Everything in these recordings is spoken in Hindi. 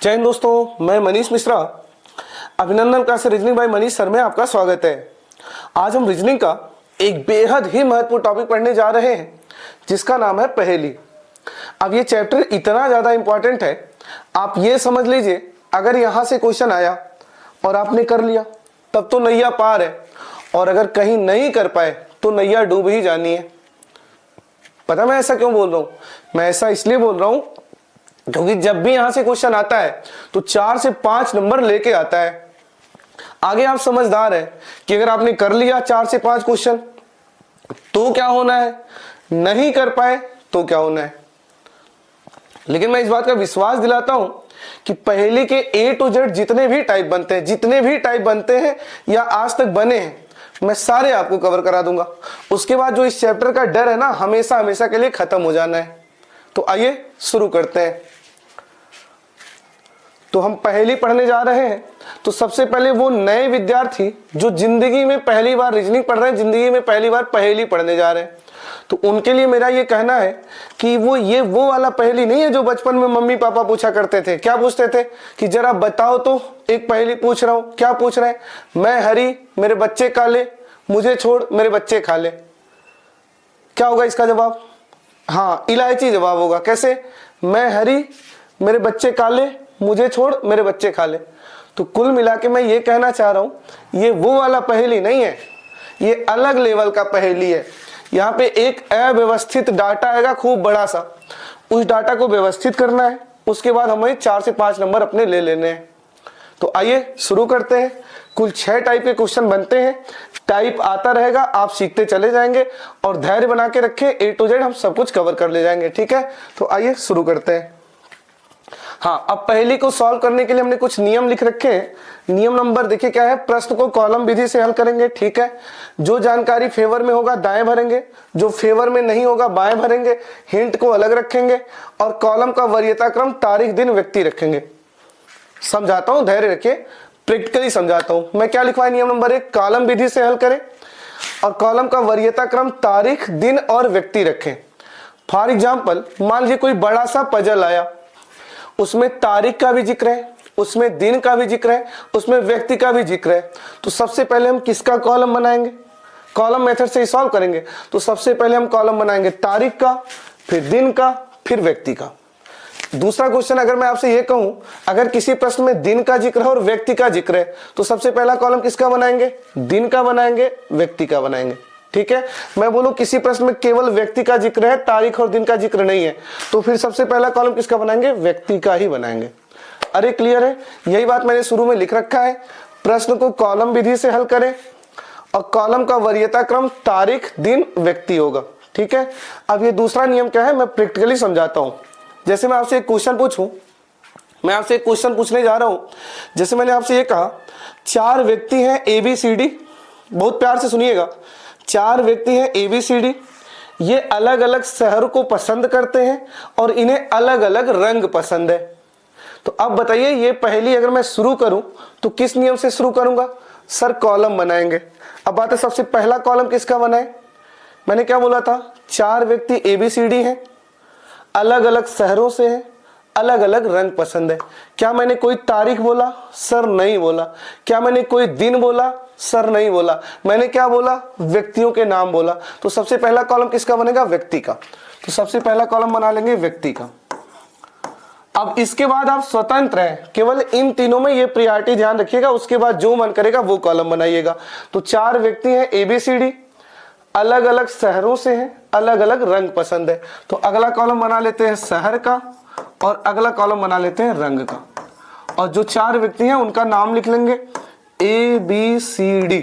जय हिंद दोस्तों, मैं मनीष मिश्रा अभिनंदन class reasoning bye Manish sir में आपका स्वागत है। आज हम रीजनिंग का एक बेहद ही महत्वपूर्ण टॉपिक पढ़ने जा रहे हैं जिसका नाम है पहेली। अब ये चैप्टर इतना ज़्यादा इंपॉर्टेंट है, आप ये समझ लीजिए अगर यहाँ से क्वेश्चन आया और आपने कर लिया तब तो नैया पार है, और अगर कहीं नहीं कर पाए तो नैया डूब ही जानी है। पता मैं ऐसा क्यों बोल रहा हूँ? मैं ऐसा इसलिए बोल रहा हूँ क्योंकि जब भी यहां से क्वेश्चन आता है तो 4 से 5 नंबर लेके आता है। आगे आप समझदार है कि अगर आपने कर लिया 4 से 5 क्वेश्चन तो क्या होना है, नहीं कर पाए तो क्या होना है। लेकिन मैं इस बात का विश्वास दिलाता हूं कि पहेली के A to Z जितने भी टाइप बनते हैं या आज तक बने हैं, मैं सारे आपको कवर करा दूंगा। उसके बाद जो इस चैप्टर का डर है ना, हमेशा हमेशा के लिए खत्म हो जाना है। तो आइए शुरू करते हैं। तो हम पहेली पढ़ने जा रहे हैं। तो सबसे पहले वो नए विद्यार्थी जो जिंदगी में पहली बार रीजनिंग पढ़ रहे हैं, जिंदगी में पहली बार पहेली पढ़ने जा रहे हैं, तो उनके लिए मेरा ये कहना है कि वो वाला पहेली नहीं है जो बचपन में मम्मी पापा पूछा करते थे। क्या पूछते थे कि जरा बताओ तो, एक पहेली पूछ रहा हूं, क्या पूछ रहे हैं? मैं हरी मेरे बच्चे काले, मुझे छोड़ मेरे बच्चे खा ले। क्या होगा इसका जवाब? हाँ, इलायची जवाब होगा। कैसे? मैं हरी मेरे बच्चे काले, मुझे छोड़ मेरे बच्चे खा ले। तो कुल मिला के मैं ये कहना चाह रहा हूं, ये वो वाला पहेली नहीं है, ये अलग लेवल का पहेली है। यहाँ पे एक अव्यवस्थित डाटा आएगा खूब बड़ा सा, उस डाटा को व्यवस्थित करना है, उसके बाद हमें 4 से 5 नंबर अपने ले लेने हैं। तो आइए शुरू करते हैं। कुल 6 टाइप के क्वेश्चन बनते हैं, टाइप आता रहेगा, आप सीखते चले जाएंगे और धैर्य बना के रखें, A to Z हम सब कुछ कवर कर ले जाएंगे। ठीक है, तो आइए शुरू करते हैं। हाँ, अब पहेली को सॉल्व करने के लिए हमने कुछ नियम लिख रखे हैं। नियम नंबर देखिए क्या है, प्रश्न को कॉलम विधि से हल करेंगे। ठीक है, जो जानकारी फेवर में होगा दाएं भरेंगे, जो फेवर में नहीं होगा बाएं भरेंगे, हिंट को अलग रखेंगे और कॉलम का वरीयता क्रम तारीख दिन व्यक्ति रखेंगे। समझाता हूं, धैर्य रखिए, प्रैक्टिकली समझाता हूं। मैं क्या लिखवाया? नियम नंबर 1, कॉलम विधि से हल करें और कॉलम का वरीयता क्रम तारीख दिन और व्यक्ति रखें। फॉर एग्जाम्पल, मान लीजिए कोई बड़ा सा पजल आया, उसमें तारीख का भी जिक्र है, उसमें दिन का भी जिक्र है, उसमें व्यक्ति का भी जिक्र है। तो सबसे पहले हम किसका कॉलम बनाएंगे? कॉलम मेथड से ही सॉल्व करेंगे। तो सबसे पहले हम कॉलम बनाएंगे तारीख का, फिर दिन का, फिर व्यक्ति का। दूसरा क्वेश्चन अगर मैं आपसे ये कहूं, अगर किसी प्रश्न में दिन का जिक्र है और व्यक्ति का जिक्र है, तो सबसे पहला कॉलम किसका बनाएंगे? दिन का बनाएंगे, व्यक्ति का बनाएंगे। ठीक है, मैं बोलूं किसी प्रश्न में केवल व्यक्ति का जिक्र है, तारीख और दिन का जिक्र नहीं है, तो फिर सबसे पहला कॉलम किसका बनाएंगे? व्यक्ति का ही बनाएंगे। अरे क्लियर है? यही बात मैंने शुरू में लिख रखा है, प्रश्न को कॉलम विधि से हल करें और कॉलम का वरीयता क्रम तारीख दिन व्यक्ति होगा। ठीक है, अब ये दूसरा नियम क्या है मैं प्रैक्टिकली समझाता हूं। जैसे मैं आपसे एक क्वेश्चन पूछूं, मैं आपसे एक क्वेश्चन पूछने जा रहा हूं। जैसे मैंने आपसे ये कहा, 4 व्यक्ति हैं ABCD, बहुत प्यार से सुनिएगा, 4 व्यक्ति हैं ABCD, ये अलग अलग शहर को पसंद करते हैं और इन्हें अलग अलग रंग पसंद है। तो अब बताइए, ये पहेली अगर मैं शुरू करूं तो किस नियम से शुरू करूंगा? सर कॉलम बनाएंगे। अब बात है, सबसे पहला कॉलम किसका बनाए? मैंने क्या बोला था? 4 व्यक्ति ABCD हैं, अलग अलग शहरों से हैं, अलग अलग रंग पसंद है। क्या मैंने कोई तारीख बोला? सर नहीं बोला। क्या मैंने कोई दिन बोला? सर नहीं बोला। मैंने क्या बोला? व्यक्तियों के नाम बोला। तो सबसे पहला कॉलम किसका बनेगा? व्यक्ति का। तो सबसे पहला कॉलम बना लेंगे व्यक्ति का। अब इसके बाद आप स्वतंत्र हैं, केवल इन तीनों में ये प्रायोरिटी ध्यान रखिएगा, उसके बाद जो मन करेगा वो कॉलम बनाइएगा। तो 4 व्यक्ति हैं ABCD, अलग अलग शहरों से हैं, अलग अलग रंग पसंद है। तो अगला कॉलम बना लेते हैं शहर का और अगला कॉलम बना लेते हैं रंग का, और जो 4 व्यक्ति हैं उनका नाम लिख लेंगे ABCD।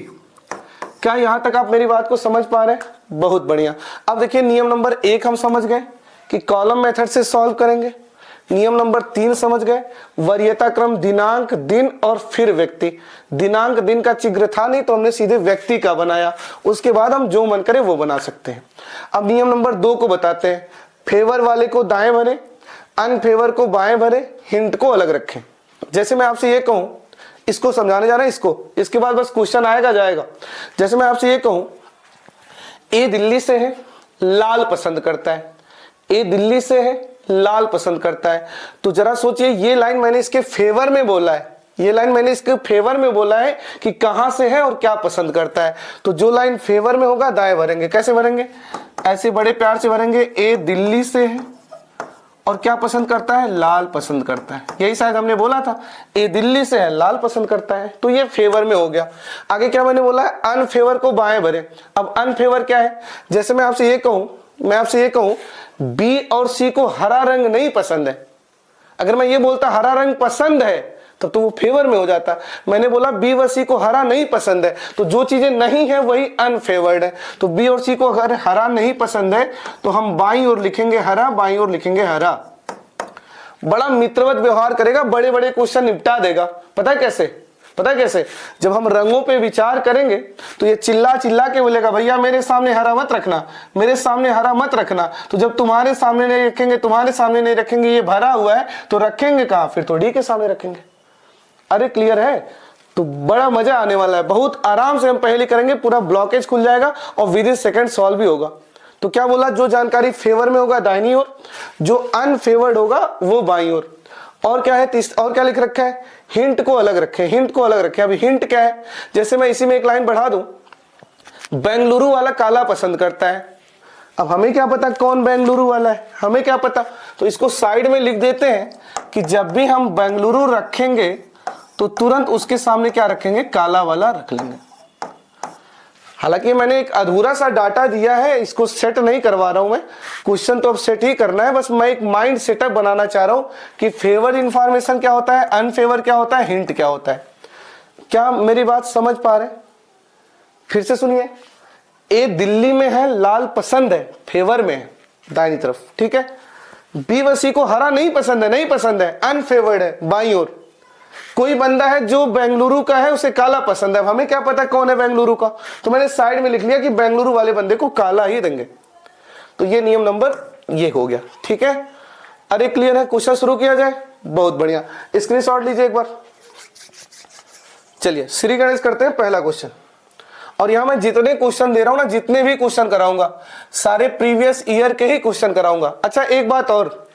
क्या यहां तक आप मेरी बात को समझ पा रहे हैं? बहुत बढ़िया। अब देखिए, नियम नंबर 1 हम समझ गए कि कॉलम मेथड से सॉल्व करेंगे। नियम नंबर 3 समझ गए, वरीयता क्रम दिनांक दिन और फिर व्यक्ति। दिनांक दिन का जिक्र था नहीं तो हमने सीधे व्यक्ति का बनाया, उसके बाद हम जो मन करे वो बना सकते हैं। अब नियम नंबर 2 को बताते हैं, फेवर वाले को दाएं भरे, अनफेवर को बाएं भरे, हिंट को अलग रखें। जैसे मैं आपसे ये कहूं, इसको समझाने जा रहे हैं इसको, इसके बाद बस क्वेश्चन आएगा जाएगा। जैसे मैं आपसे ये कहूं, ए दिल्ली से है, लाल पसंद करता है। ए दिल्ली से है, लाल पसंद करता है। तो जरा सोचिए, ये लाइन मैंने इसके फेवर में बोला है, ये लाइन मैंने इसके फेवर में बोला है कि कहां से है और क्या पसंद करता है। तो जो लाइन फेवर में होगा दाएं भरेंगे। कैसे भरेंगे? ऐसे बड़े प्यार से भरेंगे। ए दिल्ली से है और क्या पसंद करता है? लाल पसंद करता है। यही शायद हमने बोला था, ए दिल्ली से है, लाल पसंद करता है। तो ये फेवर में हो गया। आगे क्या मैंने बोला है? अनफेवर को बाएं भरे। अब अनफेवर क्या है? जैसे मैं आपसे ये कहूं बी और सी को हरा रंग नहीं पसंद है। अगर मैं ये बोलता हरा रंग पसंद है तब तो वो फेवर में हो जाता। मैंने बोला बी व सी को हरा नहीं पसंद है, तो जो चीजें नहीं है वही अनफेवर्ड है। तो बी और सी को अगर हरा नहीं पसंद है तो हम बाईं ओर लिखेंगे हरा, बाईं ओर लिखेंगे हरा। बड़ा मित्रवत व्यवहार करेगा, बड़े बड़े क्वेश्चन निपटा देगा। पता है कैसे? जब हम रंगों पे विचार करेंगे तो ये चिल्ला चिल्ला के बोलेगा भैया मेरे सामने हरा मत रखना, मेरे सामने हरा मत रखना। तो जब तुम्हारे सामने नहीं रखेंगे, ये भरा हुआ है तो रखेंगे कहां? फिर तो डी के सामने रखेंगे। अरे क्लियर है? तो बड़ा मजा आने वाला है। बहुत आराम से हम पहले करेंगे, पूरा ब्लॉकेज खुल जाएगा और विद इन सेकंड सॉल्व भी होगा। तो क्या बोला? जो जानकारी फेवर में होगा दाहिनी ओर, जो अनफेवर्ड होगा वो बाईं ओर। और क्या है? और क्या लिख रखा है? हिंट को अलग रखें। अभी हिंट क्या है? जैसे मैं इसी में एक लाइन बढ़ा दूं, बेंगलुरु वाला काला पसंद करता है। अब हमें क्या पता कौन बेंगलुरु वाला है? हमें क्या पता? तो इसको साइड में लिख देते हैं कि जब भी हम बेंगलुरु रखेंगे तो तुरंत उसके सामने क्या रखेंगे? काला वाला रख लेंगे। हालांकि मैंने एक अधूरा सा डाटा दिया है, इसको सेट नहीं करवा रहा हूं मैं। क्वेश्चन तो अब सेट ही करना है, बस मैं एक माइंड सेटअप बनाना चाह रहा हूं कि फेवर इंफॉर्मेशन क्या होता है, अनफेवर क्या होता है, हिंट क्या होता है। क्या मेरी बात समझ पा रहे? फिर से सुनिए। ए दिल्ली में है, लाल पसंद है, फेवर में है दाहिनी तरफ, ठीक है। बी व सी को हरा नहीं पसंद है, अनफेवर्ड है बाईं ओर। कोई बंदा है जो बेंगलुरु का है, उसे काला पसंद है। हमें क्या पता कौन है बेंगलुरु का? तो मैंने साइड में लिख लिया कि बेंगलुरु वाले बंदे को काला ही देंगे। तो ये नियम नंबर ये हो गया, ठीक है। अरे क्लियर है? क्वेश्चन शुरू किया जाए। बहुत बढ़िया, स्क्रीनशॉट लीजिए एक बार। चलिए श्री गणेश करते हैं पहला क्वेश्चन। और यहां मैं जितने क्वेश्चन दे रहा हूं ना, जितने भी क्वेश्चन कराऊंगा सारे प्रीवियस ईयर के ही क्वेश्चन कराऊंगा। अच्छा एक बात और,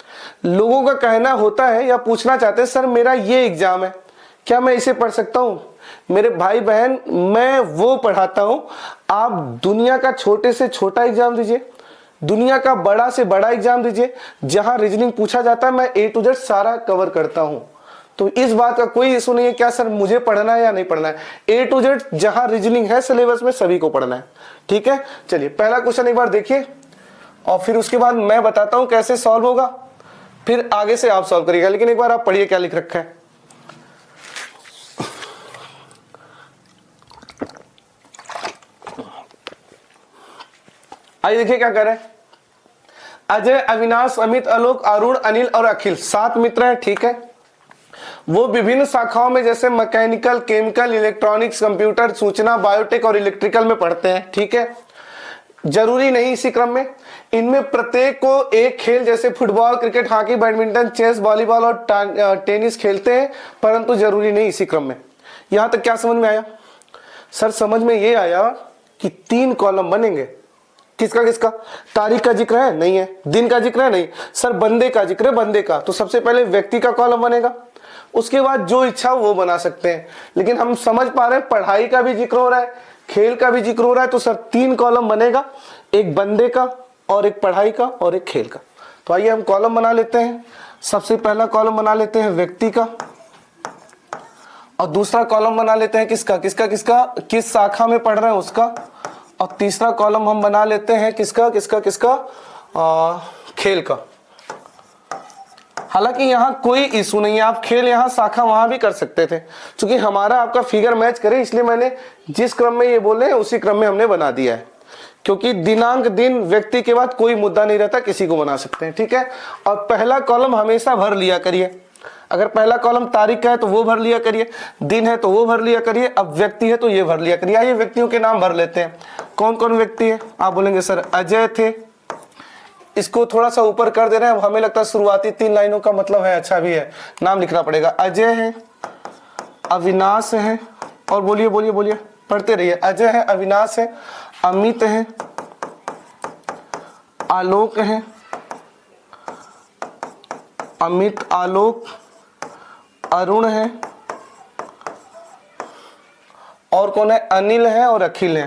लोगों का कहना होता है या पूछना चाहते हैं, सर मेरा ये एग्जाम है, क्या मैं इसे पढ़ सकता हूं? मेरे भाई बहन, मैं वो पढ़ाता हूं। आप दुनिया का छोटे से छोटा एग्जाम दीजिए, दुनिया का बड़ा से बड़ा एग्जाम दीजिए, जहां रीजनिंग पूछा जाता है मैं ए टू जेड सारा कवर करता हूं। तो इस बात का कोई इशू नहीं है क्या सर मुझे पढ़ना है या नहीं पढ़ना है। ए टू जेड जहां रीजनिंग है सिलेबस में सभी को पढ़ना है, ठीक है। चलिए पहला क्वेश्चन एक बार देखिए और फिर उसके बाद मैं बताता हूं कैसे सॉल्व होगा, फिर आगे से आप सॉल्व करिएगा। लेकिन एक बार आप पढ़िए क्या लिख रखा है। आइए देखिए क्या कह रहे हैं। अजय, अविनाश, अमित, आलोक, अरुण, अनिल और अखिल 7 मित्र हैं, ठीक है। वो विभिन्न शाखाओं में जैसे मैकेनिकल, केमिकल, इलेक्ट्रॉनिक्स, कंप्यूटर, सूचना, बायोटेक और इलेक्ट्रिकल में पढ़ते हैं, ठीक है। जरूरी नहीं इसी क्रम में, इनमें प्रत्येक को एक खेल जैसे football, cricket, hockey, badminton, chess, volleyball और टेनिस खेलते हैं, परंतु जरूरी नहीं इसी क्रम में। यहां तक क्या समझ में आया? सर समझ में ये आया कि 3 कॉलम बनेंगे। किसका किसका? तारीख का जिक्र है? नहीं है। दिन का जिक्र है? नहीं। सर बंदे का जिक्र है? बंदे का। तो सबसे पहले व्यक्ति का कॉलम बनेगा, उसके बाद जो इच्छा वो बना सकते हैं। लेकिन हम समझ पा रहे हैं पढ़ाई का भी जिक्र हो रहा है, खेल का भी जिक्र हो रहा है, तो सर 3 कॉलम बनेगा, एक बंदे का और एक पढ़ाई का और एक खेल का। तो आइए हम कॉलम बना लेते हैं। सबसे पहला कॉलम बना लेते हैं व्यक्ति का, और दूसरा कॉलम बना लेते हैं किसका किसका किसका किस शाखा में पढ़ रहे हैं उसका, और तीसरा कॉलम हम बना लेते हैं किसका किसका किसका खेल का। हालांकि यहाँ कोई इशू नहीं है, आप खेल यहाँ शाखा वहां भी कर सकते थे, क्योंकि हमारा आपका फिगर मैच करे, इसलिए मैंने जिस क्रम में ये बोले हैं उसी क्रम में हमने बना दिया है। क्योंकि दिनांक, दिन, व्यक्ति के बाद कोई मुद्दा नहीं रहता, किसी को बना सकते हैं, ठीक है। और पहला कॉलम हमेशा भर लिया करिए। अगर पहला कॉलम तारीख का है तो वो भर लिया करिए, दिन है तो वो भर लिया करिए, अब व्यक्ति है तो ये भर लिया करिए। आइए व्यक्तियों के नाम भर लेते हैं। कौन कौन व्यक्ति है? आप बोलेंगे सर अजय थे, इसको थोड़ा सा ऊपर कर दे रहे हैं। अब हमें लगता है शुरुआती 3 लाइनों का मतलब है, अच्छा भी है, नाम लिखना पड़ेगा। अजय है, अविनाश है, और बोलिए बोलिए बोलिए, पढ़ते रहिए। अजय है, अविनाश है, अमित है, आलोक है, अमित, आलोक, अरुण है, और कौन है, अनिल है और अखिल है।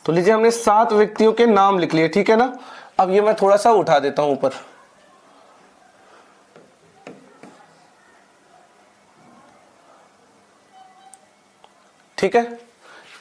तो लीजिए हमने 7 व्यक्तियों के नाम लिख लिए, ठीक है ना। अब ये मैं थोड़ा सा उठा देता हूं ऊपर। ठीक है,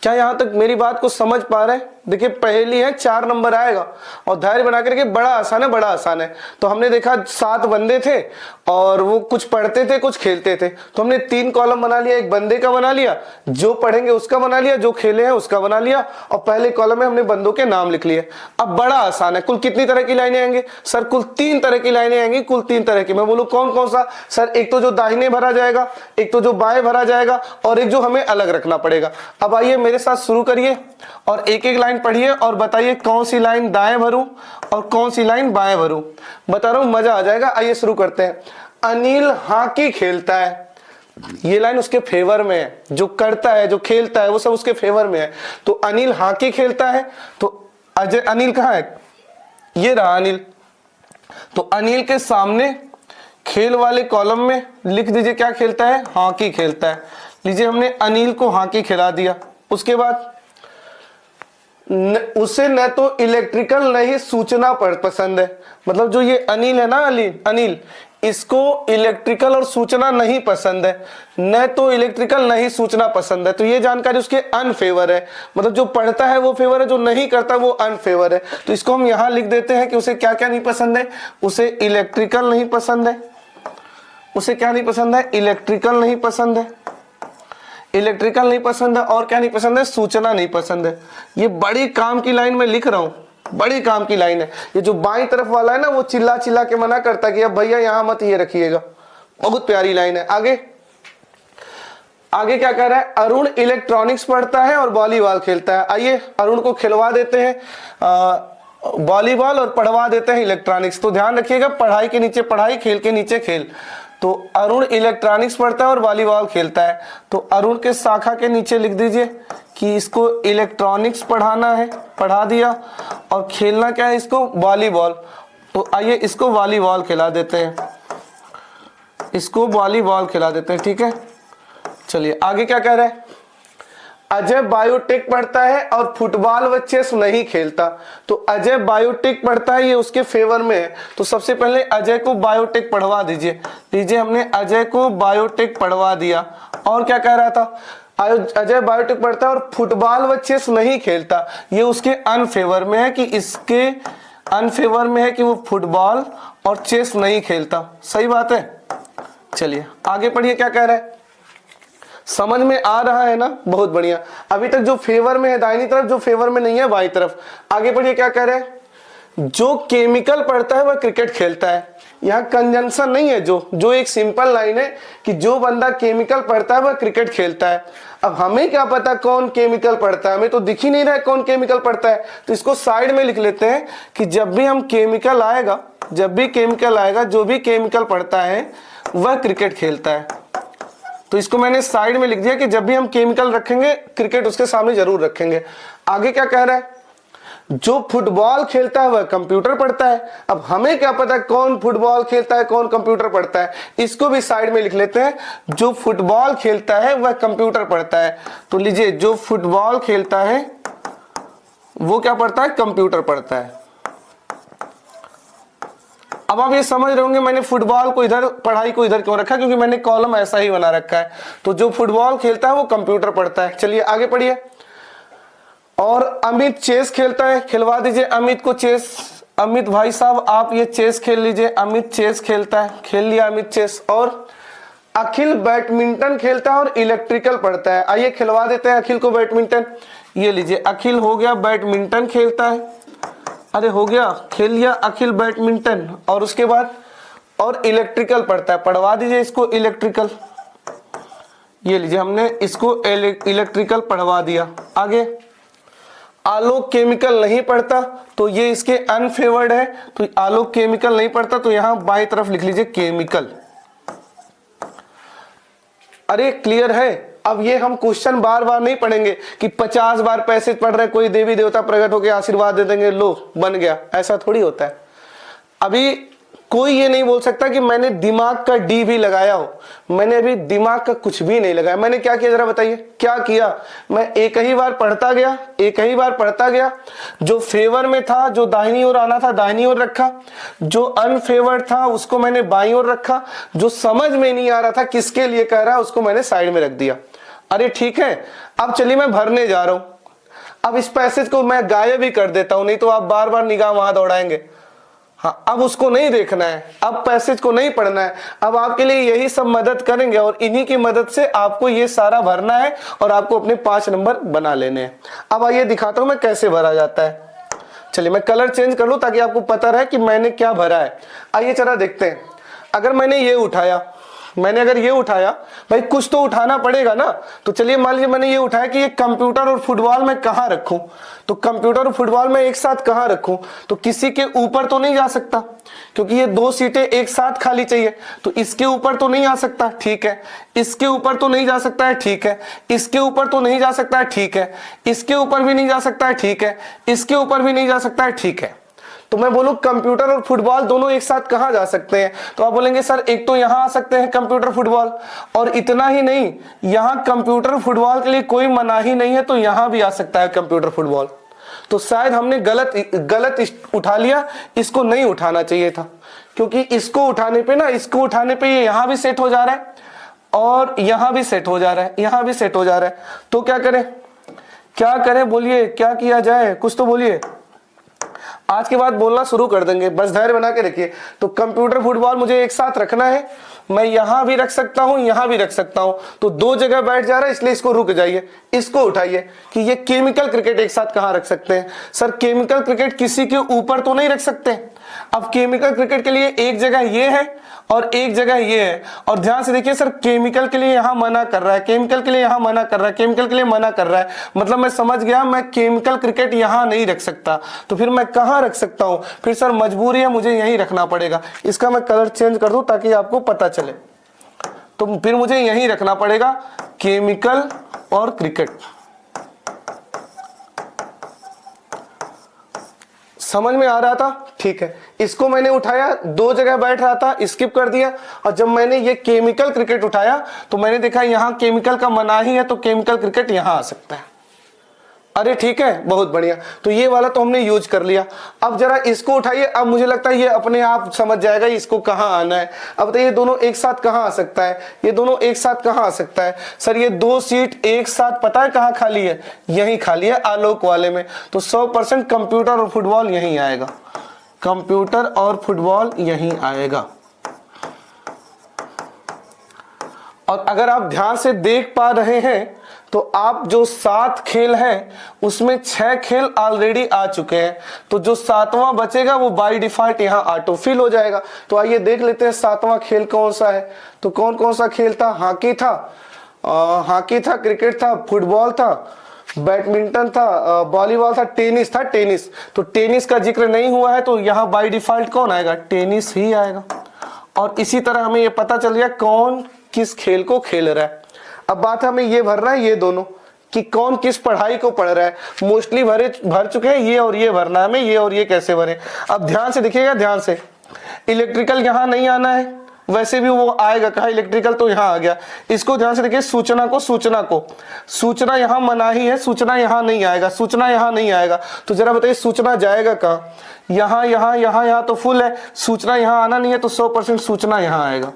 क्या यहां तक मेरी बात को समझ पा रहे हैं? देखिए पहेली है, 4 नंबर आएगा और धैर्य बना करके, बड़ा आसान है, बड़ा आसान है। तो हमने देखा 7 बंदे थे और वो कुछ पढ़ते थे कुछ खेलते थे, तो हमने 3 कॉलम बना लिया, एक बंदे का बना लिया, जो पढ़ेंगे उसका बना लिया, जो खेले हैं उसका बना लिया, और पहले कॉलम में हमने बंदों के नाम लिख लिए। अब बड़ा आसान है। कुल कितनी तरह की लाइनें आएंगी सर? कुल 3 तरह की लाइनें आएंगी, कुल 3 तरह की। मैं बोलूं कौन कौन सा सर? एक तो जो दाहिने भरा जाएगा, एक तो जो बाएं भरा जाएगा, और एक जो हमें अलग रखना पड़ेगा। अब आइए मेरे साथ शुरू करिए और एक एक लाइन पढ़िए और बताइए कौन सी लाइन दाएं भरूं और कौन सी लाइन बाएं भरूं। बता रहा हूं, मजा आ जाएगा। आइए शुरू करते हैं। अनिल हॉकी खेलता है, ये लाइन उसके फेवर में है। जो करता है, जो खेलता है, वो सब उसके फेवर में है। तो अनिल हॉकी खेलता है, तो अजय, अनिल कहां है? ये रहा अनिल। तो अनिल के सामने खेल वाले कॉलम में लिख दीजिए क्या खेलता है? हॉकी खेलता है। लीजिए हमने अनिल को हॉकी खिला दिया। उसके बाद उसे न तो इलेक्ट्रिकल नहीं सूचना पसंद है, मतलब जो ये अनिल है ना, अनिल, इसको इलेक्ट्रिकल और सूचना नहीं पसंद है। न तो इलेक्ट्रिकल नहीं सूचना पसंद है, तो ये जानकारी उसके अनफेवर है। मतलब जो पढ़ता है वो फेवर है, जो नहीं करता वो अनफेवर है। तो इसको हम यहां लिख देते हैं कि उसे क्या क्या नहीं पसंद है? उसे इलेक्ट्रिकल नहीं पसंद है। उसे क्या नहीं पसंद है? इलेक्ट्रिकल नहीं पसंद है। इलेक्ट्रिकल नहीं पसंद है, और क्या नहीं पसंद है? सूचना नहीं पसंद है। ये बड़ी काम की लाइन में लिख रहा हूं, बड़ी काम की लाइन है। ये जो बाईं तरफ वाला है ना, वो चिल्ला चिल्ला के मना करता है कि अब भैया यहां मत ये रखिएगा। बहुत प्यारी लाइन है। आगे आगे क्या कह रहा है? अरुण इलेक्ट्रॉनिक्स पढ़ता है और वॉलीबॉल खेलता है। आइए अरुण को खिलवा देते हैं वॉलीबॉल और पढ़वा देते हैं इलेक्ट्रॉनिक्स। तो ध्यान रखिएगा, पढ़ाई के नीचे पढ़ाई, खेल के नीचे खेल। तो अरुण इलेक्ट्रॉनिक्स पढ़ता है और वॉलीबॉल खेलता है, तो अरुण के शाखा के नीचे लिख दीजिए कि इसको इलेक्ट्रॉनिक्स पढ़ाना है, पढ़ा दिया, और खेलना क्या है इसको? वॉलीबॉल। तो आइए इसको वॉलीबॉल खिला देते हैं, इसको वॉलीबॉल खिला देते हैं। ठीक है, चलिए आगे क्या कह रहा है? अजय बायोटेक पढ़ता है और फुटबॉल व चेस नहीं खेलता। तो अजय बायोटेक पढ़ता है, ये उसके फेवर में है। तो सबसे पहले अजय को बायोटेक पढ़वा दीजिए। लीजिए हमने अजय को बायोटेक पढ़वा दिया। और क्या कह रहा था? अजय बायोटेक पढ़ता है और फुटबॉल व चेस नहीं खेलता। ये उसके अनफेवर में है, कि इसके अनफेवर में है कि वो फुटबॉल और चेस नहीं खेलता। सही बात है। चलिए आगे पढ़िए क्या कह रहा है। समझ में आ रहा है ना? बहुत बढ़िया। अभी तक जो फेवर में है दाहिनी तरफ, जो फेवर में नहीं है बाईं तरफ। आगे बढ़िए क्या कह रहे हैं? जो केमिकल पढ़ता है वह क्रिकेट खेलता है। यहाँ कंजंक्शन नहीं है, जो एक सिंपल लाइन है कि जो बंदा केमिकल पढ़ता है वह क्रिकेट खेलता है। अब हमें क्या पता कौन केमिकल पढ़ता है? हमें तो दिख ही नहीं रहा है कौन केमिकल पढ़ता है। तो इसको साइड में लिख लेते हैं कि जब भी हम केमिकल आएगा, जब भी केमिकल आएगा, जो भी केमिकल पढ़ता है वह क्रिकेट खेलता है। तो इसको मैंने साइड में लिख दिया कि जब भी हम केमिकल रखेंगे, क्रिकेट उसके सामने जरूर रखेंगे। आगे क्या कह रहा है? जो फुटबॉल खेलता है वह कंप्यूटर पढ़ता है। अब हमें क्या पता कौन फुटबॉल खेलता है, कौन कंप्यूटर पढ़ता है? इसको भी साइड में लिख लेते हैं, जो फुटबॉल खेलता है वह कंप्यूटर पढ़ता है। तो लीजिए जो फुटबॉल खेलता है वो क्या पढ़ता है? कंप्यूटर पढ़ता है। अब आप ये समझ रहे होंगे मैंने फुटबॉल को इधर, पढ़ाई को इधर क्यों रखा? क्योंकि मैंने कॉलम ऐसा ही बना रखा है। तो जो फुटबॉल खेलता है वो कंप्यूटर पढ़ता है। चलिए आगे पढ़िए। और अमित चेस खेलता है, खिलवा दीजिए अमित को चेस। अमित भाई साहब आप ये चेस खेल लीजिए। अमित चेस खेलता है, खेल लिया अमित चेस। और अखिल बैडमिंटन खेलता है और इलेक्ट्रिकल पढ़ता है। आइए खिलवा देते हैं अखिल को बैडमिंटन। ये लीजिए अखिल हो गया बैडमिंटन खेलता है। अरे हो गया, खेल लिया अखिल बैडमिंटन। और उसके बाद और इलेक्ट्रिकल पढ़ता है, पढ़वा दीजिए इसको इलेक्ट्रिकल। ये लीजिए हमने इसको इलेक्ट्रिकल पढ़वा दिया। आगे आलोक केमिकल नहीं पढ़ता, तो ये इसके अनफेवर्ड है। तो आलोक केमिकल नहीं पढ़ता, तो यहां बाईं तरफ लिख लीजिए केमिकल। अरे क्लियर है? अब ये हम क्वेश्चन बार बार नहीं पढ़ेंगे कि 50 बार पैसेज पढ़ रहे, कोई देवी देवता प्रकट होकर आशीर्वाद दे देंगे, लो बन गया, ऐसा थोड़ी होता है। अभी कोई ये नहीं बोल सकता कि मैंने दिमाग का डी भी लगाया हो, मैंने अभी दिमाग का कुछ भी नहीं लगाया। मैंने क्या किया जरा बताइए, क्या किया? मैं एक ही बार पढ़ता गया, एक ही बार पढ़ता गया। जो फेवर में था, जो दाहिनी ओर आना था दाहिनी ओर रखा, जो अनफेवर्ड था उसको मैंने बाईं ओर रखा, जो समझ में नहीं आ रहा था किसके लिए कह रहा है उसको मैंने साइड में रख दिया। अरे ठीक है, अब चलिए मैं भरने जा रहा हूं। अब इस पैसेज को मैं गायब ही कर देता हूं, नहीं तो आप बार बार निगाह वहां दौड़ाएंगे। हाँ, अब उसको नहीं देखना है, अब पैसेज को नहीं पढ़ना है, अब आपके लिए यही सब मदद करेंगे और इन्हीं की मदद से आपको ये सारा भरना है और आपको अपने 5 नंबर बना लेने हैं। अब आइए दिखाता हूं मैं कैसे भरा जाता है। चलिए मैं कलर चेंज कर लूं ताकि आपको पता रहे कि मैंने क्या भरा है। आइए जरा देखते हैं। अगर मैंने ये उठाया, अगर ये उठाया, भाई कुछ तो उठाना पड़ेगा ना। तो चलिए मान लीजिए मैंने ये उठाया कि ये कंप्यूटर और फुटबॉल मैं कहां रखूं। तो कंप्यूटर और फुटबॉल में एक साथ कहां रखूं? तो किसी के ऊपर तो नहीं जा सकता क्योंकि ये 2 सीटें एक साथ खाली चाहिए। तो इसके ऊपर तो नहीं आ सकता, ठीक है। इसके ऊपर तो नहीं जा सकता है, ठीक है। इसके ऊपर तो नहीं जा सकता है, ठीक है। इसके ऊपर भी नहीं जा सकता है, ठीक है। इसके ऊपर भी नहीं जा सकता है, ठीक है। तो मैं बोलूं कंप्यूटर और फुटबॉल दोनों एक साथ कहां जा सकते हैं? तो आप बोलेंगे सर एक तो यहां आ सकते हैं कंप्यूटर फुटबॉल, और इतना ही नहीं, यहां कंप्यूटर फुटबॉल के लिए कोई मनाही नहीं है, तो यहां भी आ सकता है कंप्यूटर फुटबॉल। तो शायद हमने गलत उठा लिया, इसको नहीं उठाना चाहिए था, क्योंकि इसको उठाने पे ये यहां भी सेट हो जा रहा है और यहां भी सेट हो जा रहा है, यहां भी सेट हो जा रहा है। तो क्या करें बोलिए, क्या किया जाए, कुछ तो बोलिए। आज के बाद बोलना शुरू कर देंगे, बस धैर्य बना के रखिए। तो कंप्यूटर फुटबॉल मुझे एक साथ रखना है, मैं यहां भी रख सकता हूं, यहां भी रख सकता हूं। तो 2 जगह बैठ जा रहा है, इसलिए इसको रुक जाइए, इसको उठाइए कि ये केमिकल क्रिकेट एक साथ कहां रख सकते हैं? सर केमिकल क्रिकेट किसी के ऊपर तो नहीं रख सकते। अब केमिकल क्रिकेट के लिए एक जगह ये है और एक जगह ये है, और ध्यान से देखिए सर केमिकल के लिए यहां मना कर रहा है, केमिकल के लिए यहां मना कर रहा है, केमिकल के लिए मना कर रहा है। मतलब मैं समझ गया, मैं केमिकल क्रिकेट यहां नहीं रख सकता, तो फिर मैं कहां रख सकता हूं? फिर सर मजबूरी है, मुझे यहीं रखना पड़ेगा। इसका मैं कलर चेंज कर दूं ताकि आपको पता चले। तो फिर मुझे यहीं रखना पड़ेगा, केमिकल और क्रिकेट। समझ में आ रहा था? ठीक है, इसको मैंने उठाया, 2 जगह बैठ रहा था, स्किप कर दिया, और जब मैंने ये केमिकल क्रिकेट उठाया तो मैंने देखा यहां केमिकल का मनाही है, तो केमिकल क्रिकेट यहां आ सकता है। अरे ठीक है, बहुत बढ़िया। तो ये वाला तो हमने यूज कर लिया। अब जरा इसको उठाइए, अब मुझे लगता है ये अपने आप समझ जाएगा इसको कहां आना है। अब तो ये दोनों एक साथ कहां आ सकता है? ये दोनों एक साथ कहां आ सकता है? सर ये 2 सीट एक साथ पता है कहां खाली है? यहीं खाली है, आलोक वाले में। तो 100% कंप्यूटर और फुटबॉल यहीं आएगा, कंप्यूटर और फुटबॉल यहीं आएगा। और अगर आप ध्यान से देख पा रहे हैं तो आप जो 7 खेल हैं उसमें 6 खेल ऑलरेडी आ चुके हैं, तो जो 7वां बचेगा वो बाय डिफॉल्ट यहाँ ऑटो फिल हो जाएगा। तो आइए देख लेते हैं 7वां खेल कौन सा है। तो कौन सा खेल था? हॉकी था, क्रिकेट था, फुटबॉल था, बैडमिंटन था, वॉलीबॉल था, टेनिस था, टेनिस। तो टेनिस का जिक्र नहीं हुआ है, तो यहाँ बाय डिफॉल्ट कौन आएगा? टेनिस ही आएगा। और इसी तरह हमें ये पता चल गया कौन किस खेल को खेल रहा है। अब बात हमें ये भरना है, ये दोनों, कि कौन किस पढ़ाई को पढ़ रहा है। मोस्टली भर चुके हैं, ये और ये भरना है हमें, ये और ये कैसे भरे। अब ध्यान से देखिएगा, ध्यान से। इलेक्ट्रिकल यहां नहीं आना है, वैसे भी वो आएगा, कहा इलेक्ट्रिकल तो यहां आ गया। इसको ध्यान से देखिए, सूचना यहां मनाही है, सूचना यहां नहीं आएगा, सूचना यहां नहीं आएगा। तो जरा बताइए सूचना जाएगा कहां? यहां तो फुल है, सूचना यहां आना नहीं है, तो 100% सूचना यहां आएगा।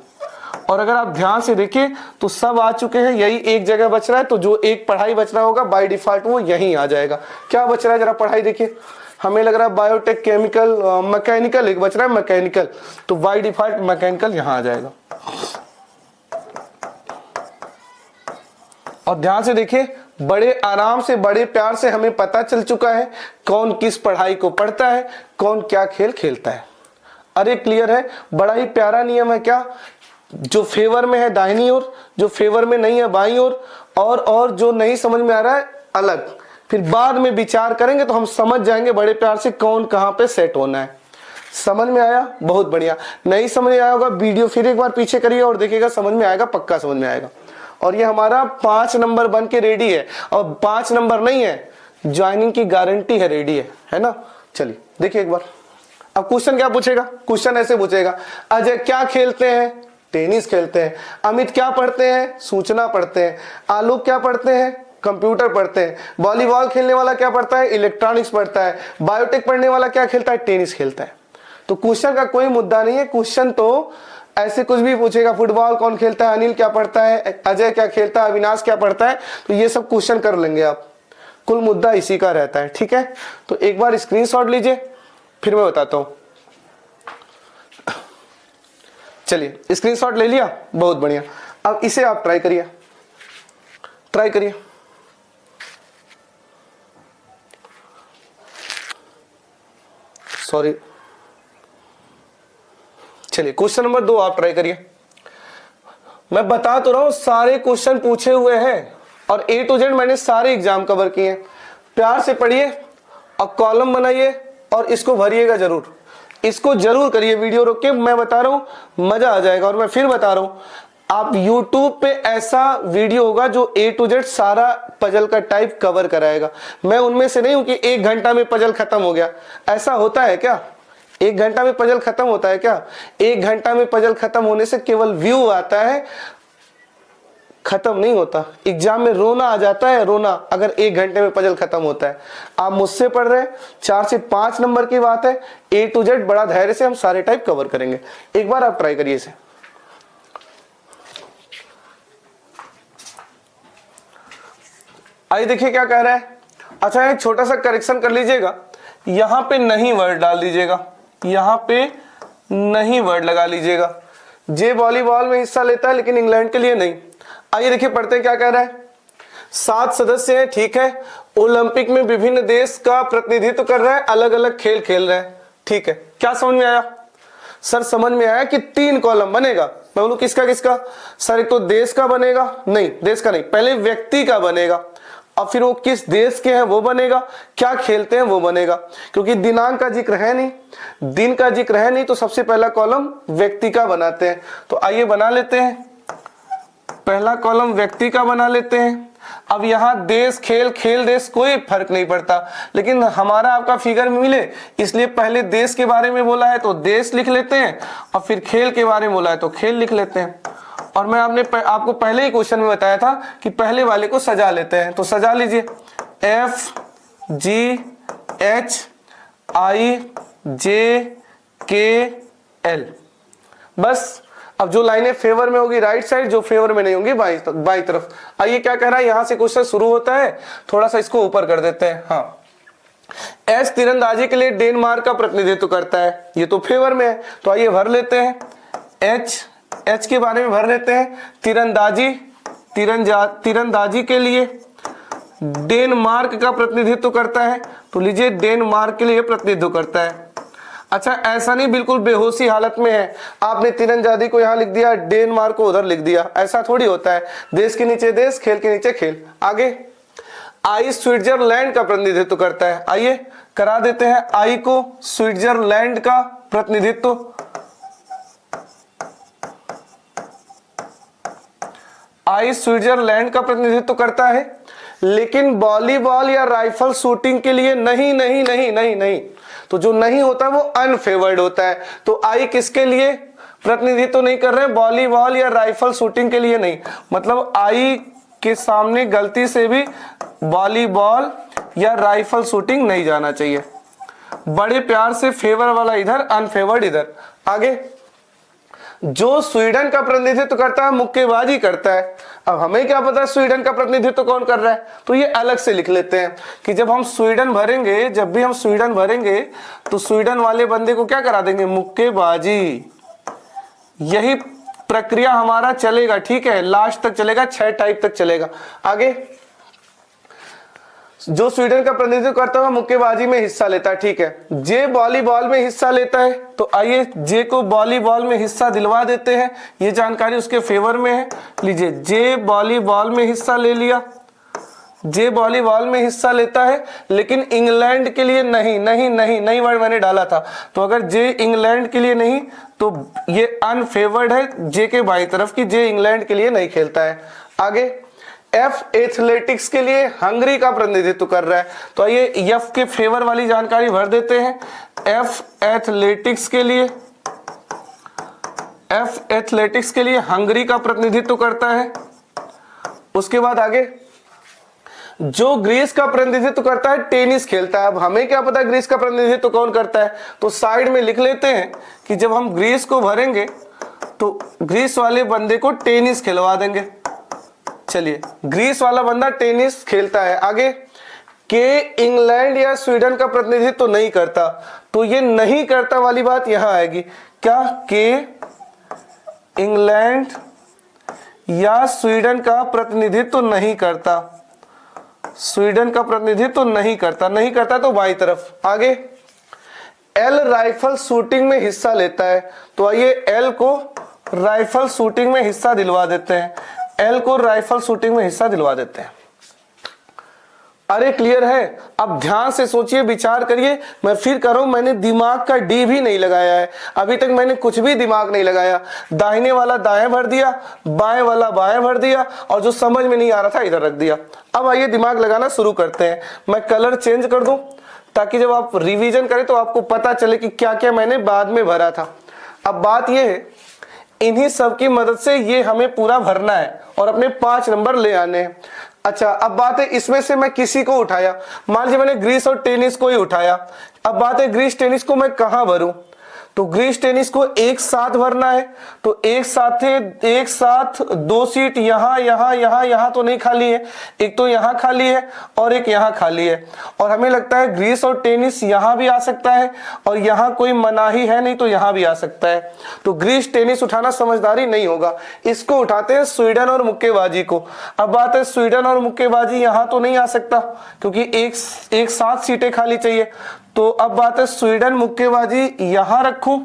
और अगर आप ध्यान से देखिए तो सब आ चुके हैं, यही एक जगह बच रहा है। तो जो एक पढ़ाई बच रहा होगा बाय डिफॉल्ट वो यहीं आ जाएगा। क्या बच रहा है जरा पढ़ाई देखिए, हमें लग रहा है बायोटेक, केमिकल, मैकेनिकल एक बच रहा है, मैकेनिकल। तो बाय डिफॉल्ट मैकेनिकल यहां आ जाएगा। और ध्यान से देखिए, बड़े आराम से, बड़े प्यार से हमें पता चल चुका है कौन किस पढ़ाई को पढ़ता है, कौन क्या खेल खेलता है। अरे क्लियर है, बड़ा ही प्यारा नियम है। क्या? जो फेवर में है दाहिनी ओर, जो फेवर में नहीं है बाईं ओर, और जो नहीं समझ में आ रहा है अलग। फिर बाद में विचार करेंगे तो हम समझ जाएंगे बड़े प्यार से कौन कहां पे सेट होना है। समझ में आया? बहुत बढ़िया। नहीं समझ में आया होगा वीडियो फिर एक बार पीछे करिए और देखिएगा, समझ में आएगा, पक्का समझ में आएगा। और ये हमारा 5 नंबर बन के रेडी है। और 5 नंबर नहीं है, ज्वाइनिंग की गारंटी है, रेडी है ना। चलिए देखिए एक बार, अब क्वेश्चन क्या पूछेगा, क्वेश्चन ऐसे पूछेगा, अजय क्या खेलते हैं, टेनिस खेलते हैं। अमित क्या पढ़ते हैं, सूचना पढ़ते हैं। आलोक क्या पढ़ते हैं, कंप्यूटर पढ़ते हैं। वॉलीबॉल खेलने वाला क्या पढ़ता है, इलेक्ट्रॉनिक्स पढ़ता है। बायोटेक पढ़ने वाला क्या खेलता है, टेनिस खेलता है। तो क्वेश्चन का कोई मुद्दा नहीं है, क्वेश्चन तो ऐसे कुछ भी पूछेगा, फुटबॉल कौन खेलता है, अनिल क्या पढ़ता है, अजय क्या खेलता है, अविनाश क्या पढ़ता है, तो ये सब क्वेश्चन कर लेंगे आप। कुल मुद्दा इसी का रहता है, ठीक है। तो एक बार स्क्रीनशॉट लीजिए, फिर मैं बताता हूं। चलिए स्क्रीनशॉट ले लिया, बहुत बढ़िया। अब इसे आप ट्राई करिए, ट्राई करिए। सॉरी, चलिए क्वेश्चन नंबर 2 आप ट्राई करिए। मैं बता तो रहा हूं सारे क्वेश्चन पूछे हुए हैं और A to Z मैंने सारे एग्जाम कवर किए हैं। प्यार से पढ़िए और कॉलम बनाइए और इसको भरिएगा जरूर, इसको जरूर करिए। वीडियो रोक के, मैं बता रहा हूं मजा आ जाएगा। और मैं फिर बता रहा हूं, आप YouTube पे ऐसा वीडियो होगा जो A to Z सारा पजल का टाइप कवर कराएगा। मैं उनमें से नहीं हूं कि 1 घंटा में पजल खत्म हो गया। ऐसा होता है क्या, 1 घंटा में पजल खत्म होता है क्या? 1 घंटा में पजल खत्म होने से केवल व्यू आता है, खत्म नहीं होता। एग्जाम में रोना आ जाता है, रोना, अगर 1 घंटे में पजल खत्म होता है। आप मुझसे पढ़ रहे हैं, 4 से 5 नंबर की बात है। A to Z बड़ा धैर्य से हम सारे टाइप कवर करेंगे। एक बार आप ट्राई करिए इसे। आइए देखिए क्या कह रहा है। अच्छा, एक छोटा सा करेक्शन कर लीजिएगा, यहां पे नहीं वर्ड डाल दीजिएगा, यहां पे नहीं वर्ड लगा लीजिएगा। जे वॉलीबॉल में हिस्सा लेता है लेकिन इंग्लैंड के लिए नहीं। आइए देखिए पढ़ते हैं क्या कह रहा है। 7 सदस्य हैं, ठीक है। ओलंपिक में विभिन्न देश का प्रतिनिधित्व कर रहा है, अलग अलग खेल खेल रहे हैं, ठीक है। क्या समझ में आया सर? समझ में आया कि 3 कॉलम बनेगा। मैं बोलूं किसका किसका? सर एक तो देश का बनेगा, नहीं देश का नहीं, पहले व्यक्ति का बनेगा और फिर वो किस देश के हैं वो बनेगा, क्या खेलते हैं वो बनेगा। क्योंकि दिनांक का जिक्र है नहीं, दिन का जिक्र है नहीं, तो सबसे पहला कॉलम व्यक्ति का बनाते हैं। तो आइए बना लेते हैं, पहला कॉलम व्यक्ति का बना लेते हैं। अब यहां देश, खेल, खेल, देश कोई फर्क नहीं पड़ता, लेकिन हमारा आपका फिगर मिले इसलिए पहले देश के बारे में बोला है तो देश लिख लेते हैं और फिर खेल के बारे में बोला है तो खेल लिख लेते हैं। और मैं आपको पहले ही क्वेश्चन में बताया था कि पहले वाले को सजा लेते हैं, तो सजा लीजिए FGHIJKL। बस अब जो लाइनें फेवर में होगी राइट साइड, जो फेवर में नहीं होंगी बाई तरफ। आइए क्या कह रहा है, यहां से क्वेश्चन शुरू होता है, थोड़ा सा इसको ऊपर कर देते हैं। हाँ, एच तीरंदाजी के लिए डेनमार्क का प्रतिनिधित्व करता है, ये तो फेवर में है, तो आइए भर लेते हैं। एच के बारे में भर लेते हैं। तीरंदाजी के लिए डेनमार्क का प्रतिनिधित्व करता है, तो लीजिए डेनमार्क के लिए प्रतिनिधित्व करता है। अच्छा, ऐसा नहीं बिल्कुल बेहोशी हालत में है, आपने तीरंदाजी को यहां लिख दिया, डेनमार्क को उधर लिख दिया, ऐसा थोड़ी होता है। देश के नीचे देश, खेल के नीचे खेल। आगे, आई स्विट्जरलैंड का प्रतिनिधित्व करता है, आइए करा देते हैं आई को स्विट्जरलैंड का प्रतिनिधित्व। आई स्विट्जरलैंड का प्रतिनिधित्व करता है, लेकिन वॉलीबॉल या राइफल शूटिंग के लिए नहीं नहीं नहीं नहीं नहीं। तो जो नहीं होता वो अनफेवर्ड होता है। तो आई किसके लिए प्रतिनिधित्व नहीं कर रहे हैं? वॉलीबॉल या राइफल शूटिंग के लिए नहीं। मतलब आई के सामने गलती से भी वॉलीबॉल या राइफल शूटिंग नहीं जाना चाहिए। बड़े प्यार से फेवर वाला इधर, अनफेवर्ड इधर। आगे, जो स्वीडन का प्रतिनिधित्व करता है मुक्केबाजी करता है। अब हमें क्या पता स्वीडन का प्रतिनिधित्व कौन कर रहा है, तो ये अलग से लिख लेते हैं कि जब हम स्वीडन भरेंगे, जब भी हम स्वीडन भरेंगे तो स्वीडन वाले बंदे को क्या करा देंगे? मुक्केबाजी। यही प्रक्रिया हमारा चलेगा, ठीक है, लास्ट तक चलेगा, 6 टाइप तक चलेगा। आगे, जो स्वीडन का प्रतिनिधित्व करता है मुक्केबाजी में हिस्सा लेता है, ठीक है। जे वॉलीबॉल में हिस्सा लेता है, तो आइए जे को वॉलीबॉल में हिस्सा दिलवा देते हैं, ये जानकारी उसके फेवर में है। लीजिए, जे वॉलीबॉल में हिस्सा ले लिया, जे वॉलीबॉल में हिस्सा लेता है, लेकिन इंग्लैंड के लिए नहीं नहीं नहीं नहीं वर्ड मैंने डाला था। तो अगर जे इंग्लैंड के लिए नहीं तो ये अनफेवर्ड है जे के बाई तरफ की, जे इंग्लैंड के लिए नहीं खेलता है। आगे एफ एथलेटिक्स के लिए हंगरी का प्रतिनिधित्व कर रहा है, तो आइए एफ के फेवर वाली जानकारी भर देते हैं। एफ एथलेटिक्स के लिए हंगरी का प्रतिनिधित्व करता है। उसके बाद आगे जो ग्रीस का प्रतिनिधित्व करता है टेनिस खेलता है। अब हमें क्या पता ग्रीस का प्रतिनिधित्व कौन करता है, तो साइड में लिख लेते हैं कि जब हम ग्रीस को भरेंगे तो ग्रीस वाले बंदे को टेनिस खिलवा देंगे। चलिए, ग्रीस वाला बंदा टेनिस खेलता है। आगे के इंग्लैंड या स्वीडन का प्रतिनिधित्व तो नहीं करता, तो ये नहीं करता वाली बात यहां आएगी। क्या के इंग्लैंड या स्वीडन का प्रतिनिधित्व तो नहीं करता, स्वीडन का प्रतिनिधित्व तो नहीं करता तो बाई तरफ। आगे एल राइफल शूटिंग में हिस्सा लेता है, तो आइए एल को राइफल शूटिंग में हिस्सा दिलवा देते हैं। एल को राइफल शूटिंग में हिस्सा दिलवा देते हैं। अरे क्लियर है? अब ध्यान से सोचिए, विचार करिए। मैं फिर कर रहा हूं, मैंने दिमाग का डी भी नहीं लगाया है अभी तक, मैंने कुछ भी दिमाग नहीं लगाया। दाहिने वाला दाएं भर दिया, बाएं वाला बाएं भर दिया, और जो समझ में नहीं आ रहा था इधर रख दिया। अब आइए दिमाग लगाना शुरू करते हैं। मैं कलर चेंज कर दूं ताकि जब आप रिवीजन करें तो आपको पता चले कि क्या क्या मैंने बाद में भरा था। अब बात यह है, इन्हीं सब की मदद से ये हमें पूरा भरना है और अपने 5 नंबर ले आने हैं। अच्छा, अब बात है इसमें से मैं किसी को उठाया, मान लीजिए मैंने ग्रीस और टेनिस को ही उठाया। अब बात है ग्रीस टेनिस को मैं कहां भरूं, तो ग्रीस टेनिस को एक साथ भरना है, तो एक साथ 2 सीट यहां तो नहीं खाली है, एक तो यहां खाली है और एक यहां खाली है। और हमें लगता है ग्रीस और टेनिस यहां भी आ सकता है और यहां कोई मनाही है नहीं तो यहां भी आ सकता है। तो ग्रीस टेनिस उठाना समझदारी नहीं होगा, इसको उठाते हैं स्वीडन और मुक्केबाजी को। अब बात है स्वीडन और मुक्केबाजी यहां तो नहीं आ सकता क्योंकि एक साथ सीटें खाली चाहिए। तो अब बात है स्वीडन मुक्केबाजी यहां रखूं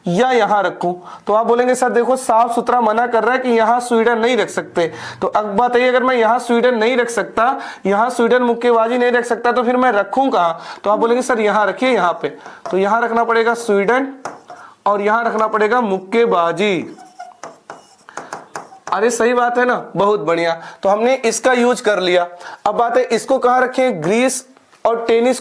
या यहां रखूं, तो आप बोलेंगे सर देखो साफ सुथरा मना कर रहा है कि यहां स्वीडन नहीं रख सकते। तो अब बात है अगर मैं यहां स्वीडन नहीं रख सकता, यहां स्वीडन मुक्केबाजी नहीं रख सकता, तो फिर मैं रखूं कहां, तो आप बोलेंगे सर यहां रखिए यहां पे, तो यहां रखना पड़ेगा स्वीडन और यहां रखना पड़ेगा मुक्केबाजी। अरे सही बात है ना, बहुत बढ़िया। तो हमने इसका यूज कर लिया। अब बात है इसको कहां रखें, ग्रीस और टेनिस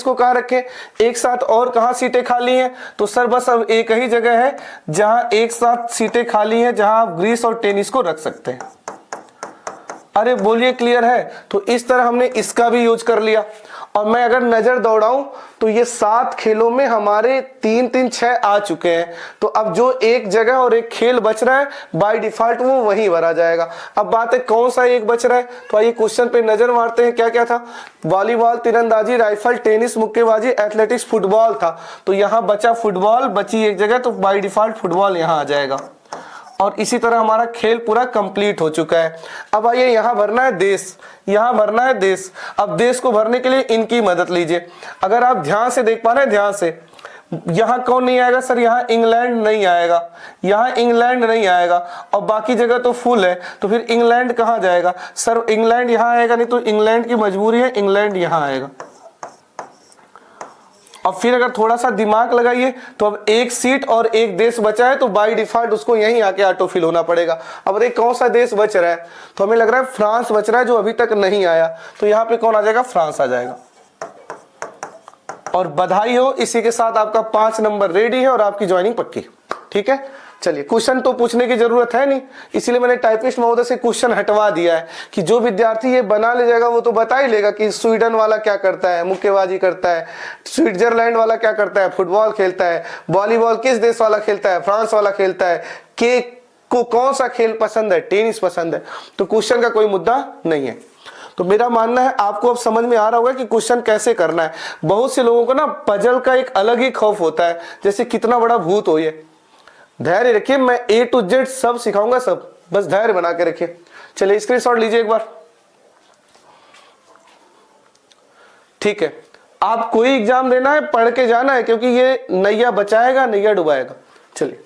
को कहां रखें, एक साथ और कहां सीटें खाली हैं, तो सर बस अब एक ही जगह है जहां एक साथ सीटें खाली हैं जहां आप ग्रीस और टेनिस को रख सकते हैं। अरे बोलिए क्लियर है? तो इस तरह हमने इसका भी यूज कर लिया। और मैं अगर नजर दौड़ाऊं तो ये 7 खेलों में हमारे 3-3-6 आ चुके हैं। तो अब जो एक जगह और एक खेल बच रहा है बाय डिफॉल्ट वो वहीं भरा जाएगा। अब बात है कौन सा एक बच रहा है, तो आइए क्वेश्चन पे नजर मारते हैं। क्या क्या था, वॉलीबॉल, तीरंदाजी, राइफल, टेनिस, मुक्केबाजी, एथलेटिक्स, फुटबॉल था। तो यहाँ बचा फुटबॉल, बची एक जगह, तो बाय डिफॉल्ट फुटबॉल यहाँ आ जाएगा। और इसी तरह हमारा खेल पूरा कंप्लीट हो चुका है। अब आइए यहां भरना है देश, यहां भरना है देश। अब देश को भरने के लिए इनकी मदद लीजिए। अगर आप ध्यान से देख पा रहे हैं, ध्यान से, यहां कौन नहीं आएगा सर, यहां इंग्लैंड नहीं आएगा, यहां इंग्लैंड नहीं आएगा और बाकी जगह तो फुल है, तो फिर इंग्लैंड कहां जाएगा सर, इंग्लैंड यहां आएगा नहीं, तो इंग्लैंड की मजबूरी है, इंग्लैंड यहां आएगा। और फिर अगर थोड़ा सा दिमाग लगाइए तो अब एक सीट और एक देश बचा है, तो बाय डिफॉल्ट उसको यहीं आके ऑटो फिल होना पड़ेगा। अब देखिए कौन सा देश बच रहा है, तो हमें लग रहा है फ्रांस बच रहा है जो अभी तक नहीं आया, तो यहाँ पे कौन आ जाएगा, फ्रांस आ जाएगा। और बधाई हो, इसी के साथ आपका 5 नंबर रेडी है और आपकी ज्वाइनिंग पक्की। ठीक है, चलिए क्वेश्चन तो पूछने की जरूरत है नहीं, इसीलिए मैंने टाइपिस्ट महोदय से क्वेश्चन हटवा दिया है कि जो विद्यार्थी ये बना ले जाएगा वो तो बता ही लेगा कि स्वीडन वाला क्या करता है, मुक्केबाजी करता है, स्विट्जरलैंड वाला क्या करता है, फुटबॉल खेलता है, वॉलीबॉल किस देश वाला खेलता है, फ्रांस वाला खेलता है, के को कौन सा खेल पसंद है, टेनिस पसंद है। तो क्वेश्चन का कोई मुद्दा नहीं है। तो मेरा मानना है आपको अब समझ में आ रहा होगा कि क्वेश्चन कैसे करना है। बहुत से लोगों को ना पजल का एक अलग ही खौफ होता है, जैसे कितना बड़ा भूत हो ये। धैर्य रखिए, मैं A to Z सब सिखाऊंगा, सब बस धैर्य बना के रखिए। चलिए स्क्रीनशॉट लीजिए एक बार। ठीक है, आप कोई एग्जाम देना है पढ़ के जाना है, क्योंकि ये नैया बचाएगा नैया डुबाएगा। चलिए,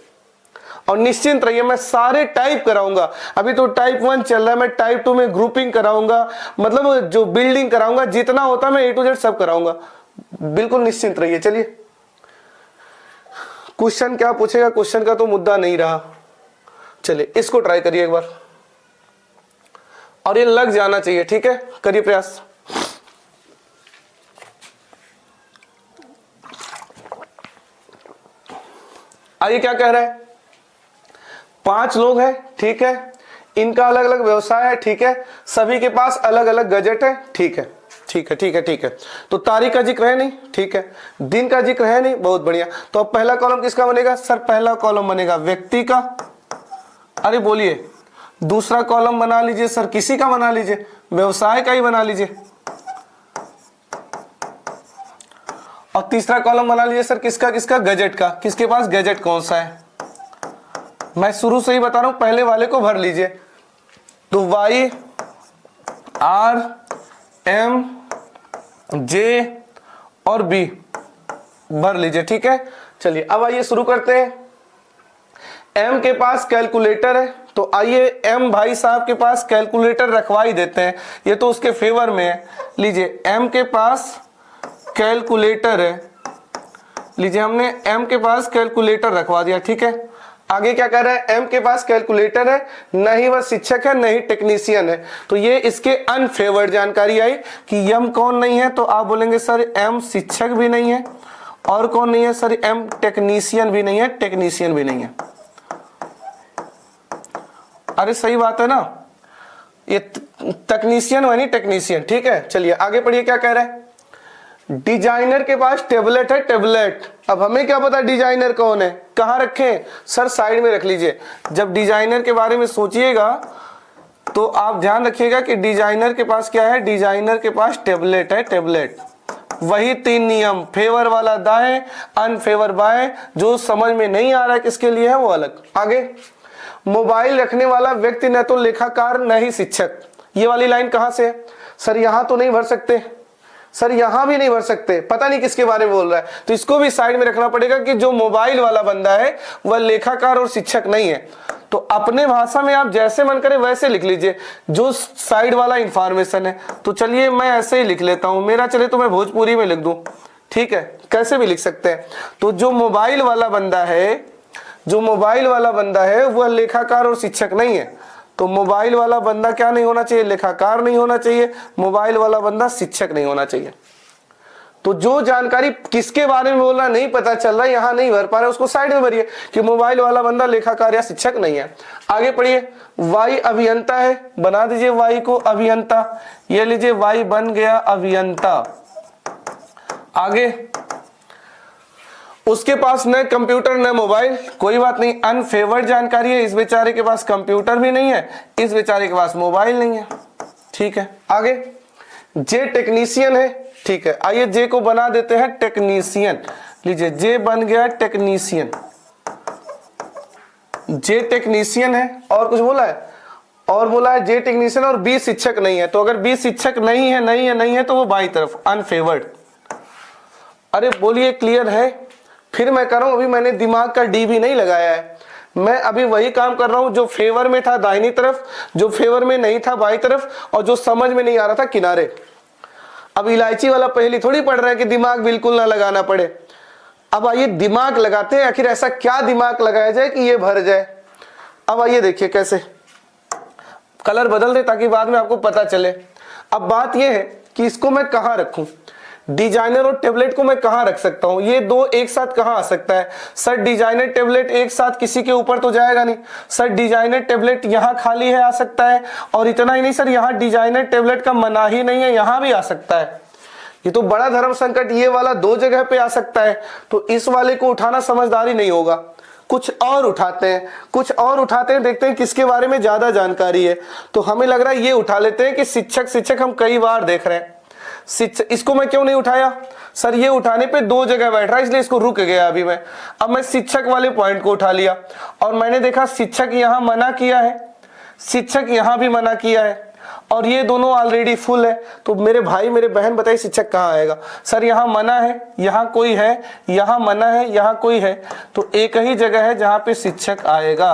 और निश्चिंत रहिए, मैं सारे टाइप कराऊंगा। अभी तो टाइप 1 चल रहा है, मैं टाइप 2 में ग्रुपिंग कराऊंगा, मतलब जो बिल्डिंग कराऊंगा, जितना होता मैं A to Z सब कराऊंगा, बिल्कुल निश्चिंत रहिए। चलिए, क्वेश्चन क्या पूछेगा, क्वेश्चन का तो मुद्दा नहीं रहा। चलिए इसको ट्राई करिए एक बार। और ये लग जाना चाहिए। ठीक है, करिए प्रयास। आइए क्या कह रहा है, 5 लोग हैं, ठीक है, इनका अलग अलग व्यवसाय है, ठीक है, सभी के पास अलग अलग गजट है, ठीक है, ठीक है, ठीक है, ठीक है। तो तारीख का जिक्र है नहीं, ठीक है, दिन का जिक्र है नहीं, बहुत बढ़िया। तो अब पहला कॉलम किसका बनेगा सर? पहला कॉलम बनेगा व्यक्ति का। अरे बोलिए, दूसरा कॉलम बना लीजिए सर, किसी का बना लीजिए, व्यवसाय का ही बना लीजिए। और तीसरा कॉलम बना लीजिए सर किसका? किसका? गजट का। किसके पास गजट कौन सा है? मैं शुरू से ही बता रहा हूं, पहले वाले को भर लीजिए। तो Y R M J और B भर लीजिए। ठीक है, चलिए अब आइए शुरू करते हैं। M के पास कैलकुलेटर है, तो आइए M भाई साहब के पास कैलकुलेटर रखवा ही देते हैं, ये तो उसके फेवर में है। लीजिए M के पास कैलकुलेटर है, लीजिए हमने M के पास कैलकुलेटर रखवा दिया। ठीक है, आगे क्या कर रहा है? M के पास कैलकुलेटर है, न ही वह शिक्षक है न ही टेक्नीशियन है, तो ये इसके अनफेवर्ड जानकारी आई कि M कौन नहीं है। तो आप बोलेंगे सर M शिक्षक भी नहीं है, और कौन नहीं है सर? M टेक्नीशियन भी नहीं है, टेक्नीशियन भी नहीं है। अरे सही बात है ना, ये टेक्नीशियन यानी टेक्नीशियन। ठीक है, चलिए आगे पढ़िए क्या कह रहा है। डिजाइनर के पास टेबलेट है, टेबलेट। अब हमें क्या पता डिजाइनर कौन है, कहाँ रखें सर? साइड में रख लीजिए। जब डिजाइनर के बारे में सोचिएगा तो आप ध्यान रखिएगा कि डिजाइनर के पास क्या है? डिजाइनर के पास टेबलेट है, टेबलेट। वही 3 नियम, फेवर वाला दाएं, अनफेवर बाएं, जो समझ में नहीं आ रहा है किसके लिए है वो अलग। आगे, मोबाइल रखने वाला व्यक्ति न तो लेखाकार न ही शिक्षक। ये वाली लाइन कहां से है सर? यहां तो नहीं भर सकते सर, यहां भी नहीं भर सकते, पता नहीं किसके बारे में बोल रहा है, तो इसको भी साइड में रखना पड़ेगा कि जो मोबाइल वाला बंदा है वह लेखाकार और शिक्षक नहीं है। तो अपने भाषा में आप जैसे मन करे वैसे लिख लीजिए जो साइड वाला इंफॉर्मेशन है। तो चलिए मैं ऐसे ही लिख लेता हूं, मेरा चले तो मैं भोजपुरी में लिख दूं, ठीक है, कैसे भी लिख सकते हैं। तो जो मोबाइल वाला बंदा है, जो मोबाइल वाला बंदा है वह लेखाकार और शिक्षक नहीं है। तो मोबाइल वाला बंदा क्या नहीं होना चाहिए? लेखाकार नहीं होना चाहिए, मोबाइल वाला बंदा शिक्षक नहीं होना चाहिए। तो जो जानकारी किसके बारे में बोल रहा नहीं पता चल रहा, यहां नहीं भर पा रहा, उसको साइड में भरिए कि मोबाइल वाला बंदा लेखाकार या शिक्षक नहीं है। आगे पढ़िए, वाई अभियंता है, बना दीजिए वाई को अभियंता। ये लीजिए वाई बन गया अभियंता। आगे, उसके पास न कंप्यूटर न मोबाइल, कोई बात नहीं, अनफेवर्ड जानकारी है, इस बेचारे के पास कंप्यूटर भी नहीं है, इस बेचारे के पास मोबाइल नहीं है। ठीक है, आगे, जे टेक्नीशियन है, ठीक है, आइए जे को बना देते हैं टेक्नीशियन। लीजिए जे बन गया टेक्नीशियन, जे टेक्नीशियन है। और कुछ बोला है? और बोला है जे टेक्नीशियन और बी शिक्षक नहीं है। तो अगर बी शिक्षक नहीं है, नहीं है, नहीं है, तो वो बाई तरफ अनफेवर्ड। अरे बोलिए क्लियर है? फिर मैं कर रहा हूं, अभी मैंने दिमाग का डी भी नहीं लगाया है, मैं अभी वही काम कर रहा हूं जो फेवर में था दाहिनी तरफ, जो फेवर में नहीं था बाई तरफ, और जो समझ में नहीं आ रहा था किनारे। अब इलायची वाला पहली थोड़ी पढ़ रहे हैं कि दिमाग बिल्कुल ना लगाना पड़े। अब आइए दिमाग लगाते हैं, आखिर ऐसा क्या दिमाग लगाया जाए कि ये भर जाए। अब आइए देखिए कैसे, कलर बदल दे ताकि बाद में आपको पता चले। अब बात यह है कि इसको मैं कहां रखूं, डिजाइनर और टेबलेट को मैं कहां रख सकता हूं? ये दो एक साथ कहां आ सकता है सर? डिजाइनर टेबलेट एक साथ किसी के ऊपर तो जाएगा नहीं सर। डिजाइनर टेबलेट यहां खाली है, आ सकता है, और इतना ही नहीं सर, यहां डिजाइनर टेबलेट का मना ही नहीं है, यहां भी आ सकता है। ये तो बड़ा धर्म संकट, ये वाला 2 जगह पे आ सकता है। तो इस वाले को उठाना समझदारी नहीं होगा, कुछ और उठाते हैं, कुछ और उठाते हैं, देखते हैं किसके बारे में ज्यादा जानकारी है। तो हमें लग रहा है ये उठा लेते हैं कि शिक्षक हम कई बार देख रहे हैं। इसको मैं क्यों नहीं उठाया सर? ये उठाने पे 2 जगह बैठ रहा है, इसलिए इसको रुक गया अभी मैं। अब मैं शिक्षक वाले पॉइंट को उठा लिया और मैंने देखा शिक्षक यहां मना किया है, शिक्षक यहां भी मना किया है, और ये दोनों ऑलरेडी फुल है। तो मेरे भाई मेरे बहन बताइए शिक्षक कहां आएगा सर? यहां मना है, यहां कोई है, यहां मना है, यहां कोई है, तो एक ही जगह है जहां पे शिक्षक आएगा।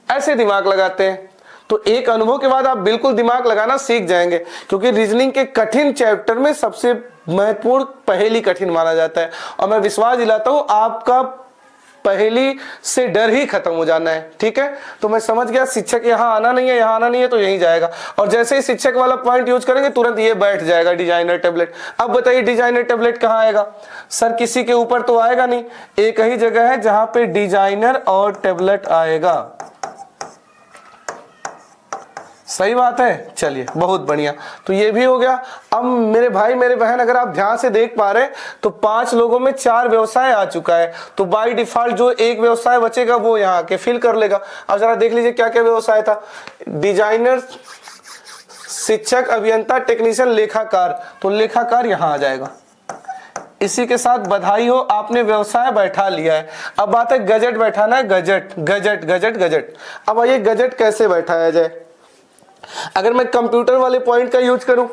ऐसे दिमाग लगाते हैं। तो एक अनुभव के बाद आप बिल्कुल दिमाग लगाना सीख जाएंगे, क्योंकि रीजनिंग के कठिन चैप्टर में सबसे महत्वपूर्ण पहेली कठिन माना जाता है। और मैं विश्वास दिलाता हूं आपका पहेली से डर ही खत्म हो जाना है। ठीक है, तो मैं समझ गया शिक्षक यहाँ आना नहीं है, यहाँ आना नहीं है तो यहीं जाएगा, और जैसे ही शिक्षक वाला पॉइंट यूज करेंगे तुरंत ये बैठ जाएगा डिजाइनर टेबलेट। अब बताइए डिजाइनर टेबलेट कहाँ आएगा सर? किसी के ऊपर तो आएगा नहीं, एक ही जगह है जहां पे डिजाइनर और टेबलेट आएगा। सही बात है, चलिए बहुत बढ़िया, तो ये भी हो गया। अब मेरे भाई मेरे बहन, अगर आप ध्यान से देख पा रहे तो 5 लोगों में 4 व्यवसाय आ चुका है, तो बाय डिफॉल्ट जो एक व्यवसाय बचेगा वो यहाँ आके फिल कर लेगा। अब जरा देख लीजिए क्या क्या व्यवसाय था, डिजाइनर, शिक्षक, अभियंता, टेक्नीशियन, लेखाकार, तो लेखाकार यहाँ आ जाएगा। इसी के साथ बधाई हो, आपने व्यवसाय बैठा लिया है। अब बात है गजट बैठाना है, गजट गजट गजट गजट। अब आइए गजट कैसे बैठाया जाए। अगर मैं कंप्यूटर वाले पॉइंट का यूज करूं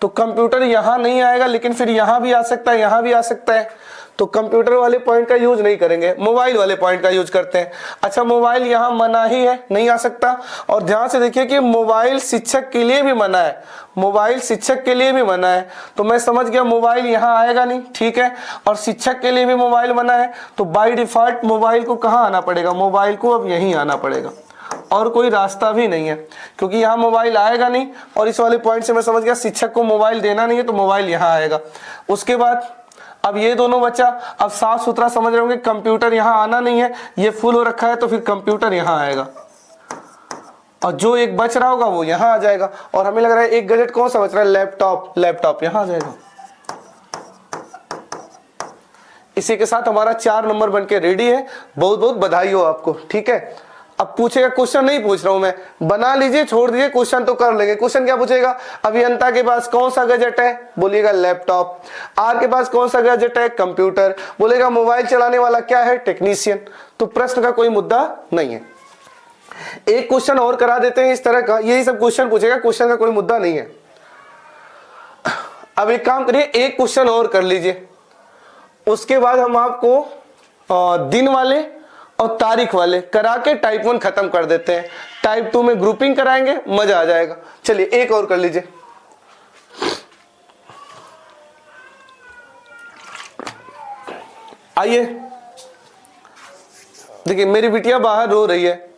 तो कंप्यूटर यहां नहीं आएगा, लेकिन फिर यहां भी आ सकता है, यहां भी आ सकता है, तो कंप्यूटर वाले पॉइंट का यूज नहीं करेंगे, मोबाइल वाले पॉइंट का यूज करते हैं। अच्छा, मोबाइल यहां मना ही है, नहीं आ सकता। और ध्यान से देखिए कि मोबाइल शिक्षक के लिए भी मना है, मोबाइल शिक्षक के लिए भी मना है, तो मैं समझ गया मोबाइल यहां आएगा नहीं। ठीक है, और शिक्षक के लिए भी मोबाइल मना है, तो बाय डिफॉल्ट मोबाइल को कहां आना पड़ेगा? मोबाइल को अब यहीं आना पड़ेगा, और कोई रास्ता भी नहीं है, क्योंकि यहाँ मोबाइल आएगा नहीं। और इस वाले पॉइंट से मैं समझ गया शिक्षक को मोबाइल देना नहीं है, तो मोबाइल यहाँ आएगा। उसके बाद अब ये दोनों बचा। अब साफ सुथरा समझ रहे होंगे, कंप्यूटर यहाँ आना नहीं है, ये फुल हो रखा है, तो फिर कंप्यूटर यहाँ आएगा, और जो एक बच रहा होगा वो यहाँ आ जाएगा। और हमें लग रहा है एक गजट कौन सा बच रहा है? लैपटॉप, लैपटॉप यहाँ आ जाएगा। इसी के साथ हमारा 4 नंबर बनके रेडी है। बहुत बहुत बधाई हो आपको। ठीक है, अब पूछेगा, क्वेश्चन नहीं पूछ रहा हूं मैं, बना लीजिए, छोड़ दीजिए, क्वेश्चन तो कर लेंगे। क्वेश्चन क्या पूछेगा? अभियंता के पास कौन सा गैजेट है? बोलिएगा लैपटॉप। आर के पास कौन सा गैजेट है? कंप्यूटर। बोलेगा मोबाइल चलाने वाला क्या है? टेक्नीशियन। तो प्रश्न का कोई मुद्दा नहीं है। एक क्वेश्चन और करा देते हैं इस तरह का, यही सब क्वेश्चन पूछेगा, क्वेश्चन का कोई मुद्दा नहीं है। अब एक काम करिए, एक क्वेश्चन और कर लीजिए, उसके बाद हम आपको दिन वाले और तारीख वाले करा के टाइप 1 खत्म कर देते हैं। टाइप 2 में ग्रुपिंग कराएंगे, मजा आ जाएगा। चलिए एक और कर लीजिए। आइए देखिए, मेरी बिटिया बाहर रो रही है,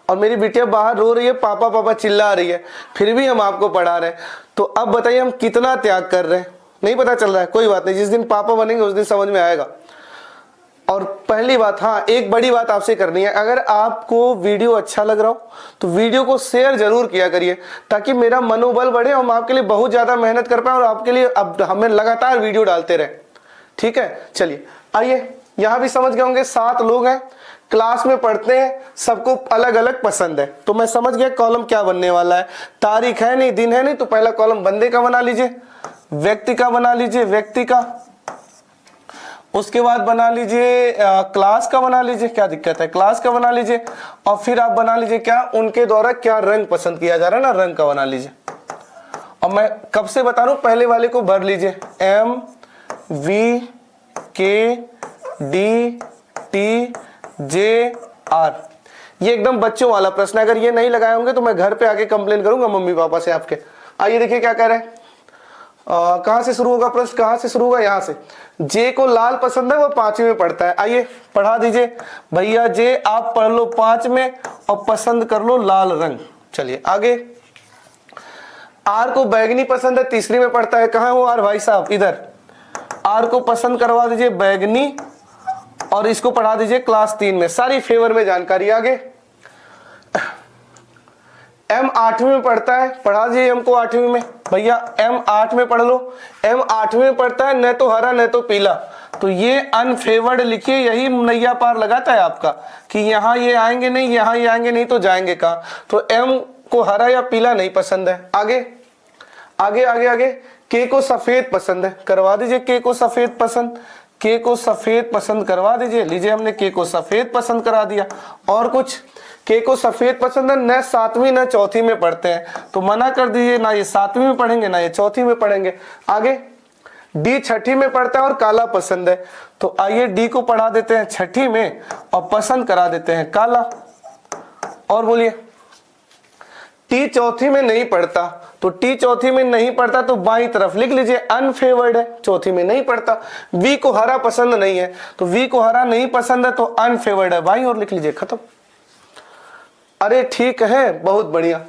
और मेरी बिटिया बाहर रो रही है, पापा पापा चिल्ला रही है, फिर भी हम आपको पढ़ा रहे हैं। तो अब बताइए हम कितना त्याग कर रहे हैं? नहीं पता चल रहा है, कोई बात नहीं, जिस दिन पापा बनेंगे उस दिन समझ में आएगा। और पहली बात, हाँ एक बड़ी बात आपसे करनी है, अगर आपको वीडियो अच्छा लग रहा हो तो वीडियो को शेयर जरूर किया करिए, ताकि मेरा मनोबल बढ़े, हम आपके लिए बहुत ज्यादा मेहनत कर पाए और आपके लिए अब हमें लगातार वीडियो डालते रहे। ठीक है, चलिए आइए, यहां भी समझ गए होंगे 7 लोग हैं, क्लास में पढ़ते हैं, सबको अलग अलग पसंद है। तो मैं समझ गया कॉलम क्या बनने वाला है। तारीख है नहीं, दिन है नहीं, तो पहला कॉलम बंदे का बना लीजिए, व्यक्ति का बना लीजिए, व्यक्ति का। उसके बाद बना लीजिए क्लास का बना लीजिए, क्या दिक्कत है, क्लास का बना लीजिए। और फिर आप बना लीजिए क्या, उनके द्वारा क्या रंग पसंद किया जा रहा है ना, रंग का बना लीजिए। और मैं कब से बता रहा हूं, पहले वाले को भर लीजिए, MVKDTJR। ये एकदम बच्चों वाला प्रश्न है, अगर ये नहीं लगाए होंगे तो मैं घर पे आके कंप्लेन करूंगा मम्मी पापा से आपके। आइए देखिए क्या कह रहे हैं, कहां से शुरू होगा प्रश्न, कहां से शुरू होगा, यहां से। जे को लाल पसंद है, वो 5वीं में पढ़ता है। आइए पढ़ा दीजिए भैया, जे आप पढ़ लो 5 में और पसंद कर लो लाल रंग। चलिए आगे। आर को बैगनी पसंद है, 3री में पढ़ता है। कहां हो आर भाई साहब, इधर। आर को पसंद करवा दीजिए बैगनी, और इसको पढ़ा दीजिए क्लास 3 में। सारी फेवर में जानकारी। आगे एम 8वीं में पढ़ता है, पढ़ा दीजिए एम को 8वीं में। भैया एम 8 में पढ़ लो। एम 8वीं में पढ़ता है, न तो हरा न तो पीला, तो ये अनफेवर्ड लिखिए, यही नैया पार लगाता है आपका कि यहाँ ये आएंगे नहीं, यहाँ ये आएंगे नहीं, तो जाएंगे कहाँ। तो एम को हरा या पीला नहीं पसंद है। आगे आगे आगे आगे, के को सफेद पसंद है, करवा दीजिए के को सफेद पसंद। के को सफेद पसंद करवा दीजिए। लीजिए हमने के को सफेद पसंद करा दिया। और कुछ, के को सफेद पसंद है, न 7वीं न 4थी में पढ़ते हैं, तो मना कर दीजिए, ना ये 7वीं में पढ़ेंगे ना ये 4थी में पढ़ेंगे। आगे डी 6ठी में पढ़ता है और काला पसंद है, तो आइए डी को पढ़ा देते हैं 6ठी में और पसंद करा देते हैं काला। और बोलिए टी चौथी में नहीं पढ़ता, तो टी चौथी में नहीं पढ़ता तो बाईं तरफ लिख लीजिए अनफेवर्ड है, चौथी में नहीं पढ़ता। वी को हरा पसंद नहीं है, तो वी को हरा नहीं पसंद है तो अनफेवर्ड है, बाईं और लिख लीजिए, खत्म। अरे ठीक है, बहुत बढ़िया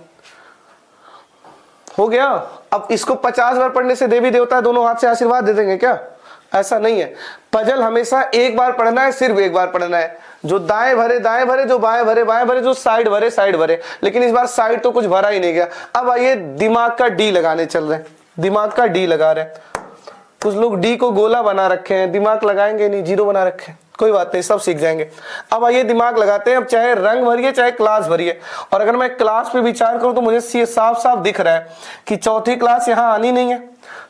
हो गया। अब इसको 50 बार पढ़ने से देवी देवता दोनों हाथ से आशीर्वाद दे देंगे क्या? ऐसा नहीं है। पजल हमेशा एक बार पढ़ना है, सिर्फ एक बार पढ़ना है। जो दाएं भरे दाएं भरे, जो बाएं भरे बाएं भरे, जो साइड भरे साइड भरे। लेकिन इस बार साइड तो कुछ भरा ही नहीं गया। अब आइए दिमाग का डी लगाने चल रहे हैं, दिमाग का डी लगा रहे हैं। कुछ लोग डी को गोला बना रखे हैं, दिमाग लगाएंगे नहीं, जीरो बना रखे हैं, कोई बात नहीं, सब सीख जाएंगे। अब आइए दिमाग लगाते हैं। अब चाहे रंग भरिए चाहे क्लास भरिए, और अगर मैं क्लास पे विचार करूं तो मुझे साफ साफ दिख रहा है कि चौथी क्लास यहां आनी नहीं है,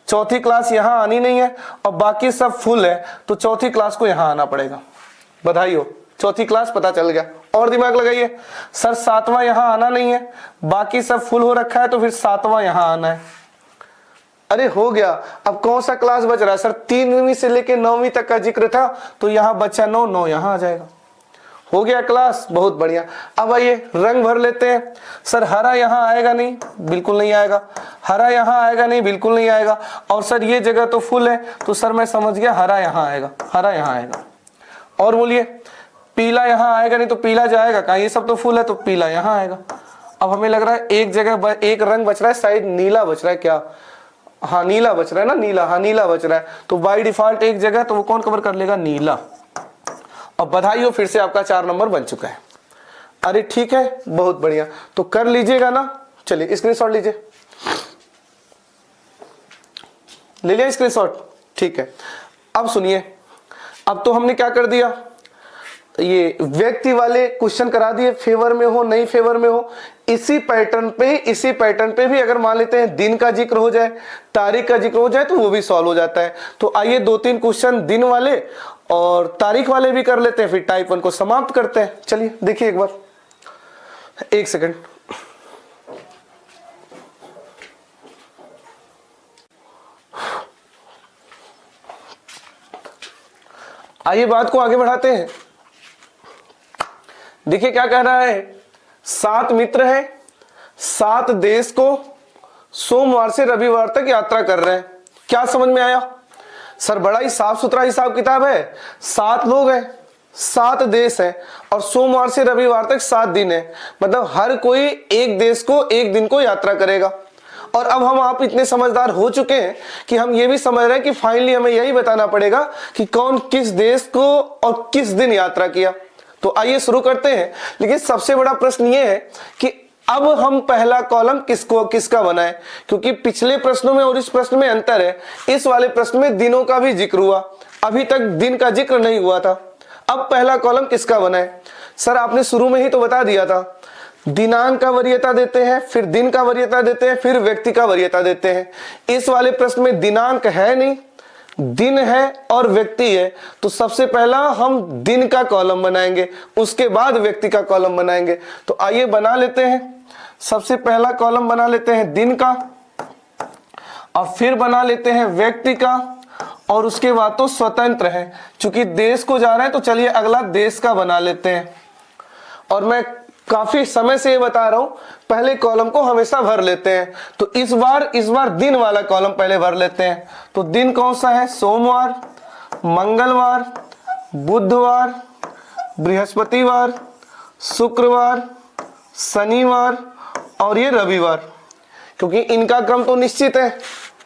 चौथी क्लास यहां आनी नहीं है, और बाकी सब फुल है, तो चौथी क्लास को यहां आना पड़ेगा। बधाई हो, चौथी क्लास पता चल गया। और दिमाग लगाइए, सर सातवां यहां आना नहीं है, बाकी सब फुल हो रखा है, तो फिर सातवां यहां आना है। अरे हो गया। अब कौन सा क्लास बच रहा है? सर 3वीं से लेके 9वीं तक का जिक्र था, तो यहां बचा 9, 9 यहां आ जाएगा। हो गया क्लास, बहुत बढ़िया। अब आइए रंग भर लेते हैं। सर हरा यहां आएगा नहीं, बिल्कुल नहीं आएगा। हरा यहां आएगा नहीं, बिल्कुल नहीं आएगा। और सर ये जगह तो फुल है, तो सर मैं समझ गया हरा यहां आएगा, हरा यहां आएगा। और बोलिए, पीला यहां आएगा नहीं, तो पीला जाएगा कहाँ? ये सब तो फुल है, तो पीला यहां आएगा। अब हमें लग रहा है एक जगह एक रंग बच रहा है, शायद नीला बच रहा है क्या? हाँ नीला बच रहा है ना, नीला, हाँ नीला बच रहा है। तो बाय डिफॉल्ट एक जगह, तो वो कौन कवर कर लेगा? नीला। अब बधाई हो, फिर से आपका 4 नंबर बन चुका है। अरे ठीक है, बहुत बढ़िया। तो कर लीजिएगा ना। चलिए स्क्रीनशॉट लीजिए, ले लिया स्क्रीनशॉट? ठीक है। अब सुनिए, अब तो हमने क्या कर दिया, ये व्यक्ति वाले क्वेश्चन करा दिए, फेवर में हो नहीं फेवर में हो। इसी पैटर्न पे भी अगर मान लेते हैं दिन का जिक्र हो जाए, तारीख का जिक्र हो जाए, तो वो भी सॉल्व हो जाता है। तो आइए 2-3 क्वेश्चन दिन वाले और तारीख वाले भी कर लेते हैं, फिर टाइप 1 को समाप्त करते हैं। चलिए देखिए एक बार, 1 सेकंड। आइए बात को आगे बढ़ाते हैं। देखिए क्या कह रहा है, 7 मित्र हैं, 7 देश को सोमवार से रविवार तक यात्रा कर रहे हैं। क्या समझ में आया? सर बड़ा ही साफ सुथरा हिसाब किताब है। 7 लोग हैं, 7 देश हैं, और सोमवार से रविवार तक 7 दिन है। मतलब हर कोई एक देश को एक दिन को यात्रा करेगा। और अब हम आप इतने समझदार हो चुके हैं कि हम ये भी समझ रहे हैं कि फाइनली हमें यही बताना पड़ेगा कि कौन किस देश को और किस दिन यात्रा किया। तो आइए शुरू करते हैं। लेकिन सबसे बड़ा प्रश्न ये है कि अब हम पहला कॉलम किसका बनाएं, क्योंकि पिछले प्रश्नों में और इस प्रश्न में अंतर है। इस वाले प्रश्न में दिनों का भी जिक्र हुआ, अभी तक दिन का जिक्र नहीं हुआ था। अब पहला कॉलम किसका बनाएं? सर आपने शुरू में ही तो बता दिया था, दिनांक का वरीयता देते हैं, फिर दिन का वरीयता देते हैं, फिर व्यक्ति का वरीयता देते हैं। इस वाले प्रश्न में दिनांक है नहीं, दिन है और व्यक्ति है। तो सबसे पहला हम दिन का कॉलम बनाएंगे, उसके बाद व्यक्ति का कॉलम बनाएंगे। तो आइए बना लेते हैं। सबसे पहला कॉलम बना लेते हैं दिन का, और फिर बना लेते हैं व्यक्ति का, और उसके बाद तो स्वतंत्र है। चूंकि देश को जा रहे हैं तो चलिए अगला देश का बना लेते हैं। और मैं काफी समय से ये बता रहा हूं, पहले कॉलम को हमेशा भर लेते हैं। तो इस बार दिन वाला कॉलम पहले भर लेते हैं। तो दिन कौन सा है? सोमवार, मंगलवार, बुधवार, बृहस्पतिवार, शुक्रवार, शनिवार और ये रविवार। क्योंकि इनका क्रम तो निश्चित है,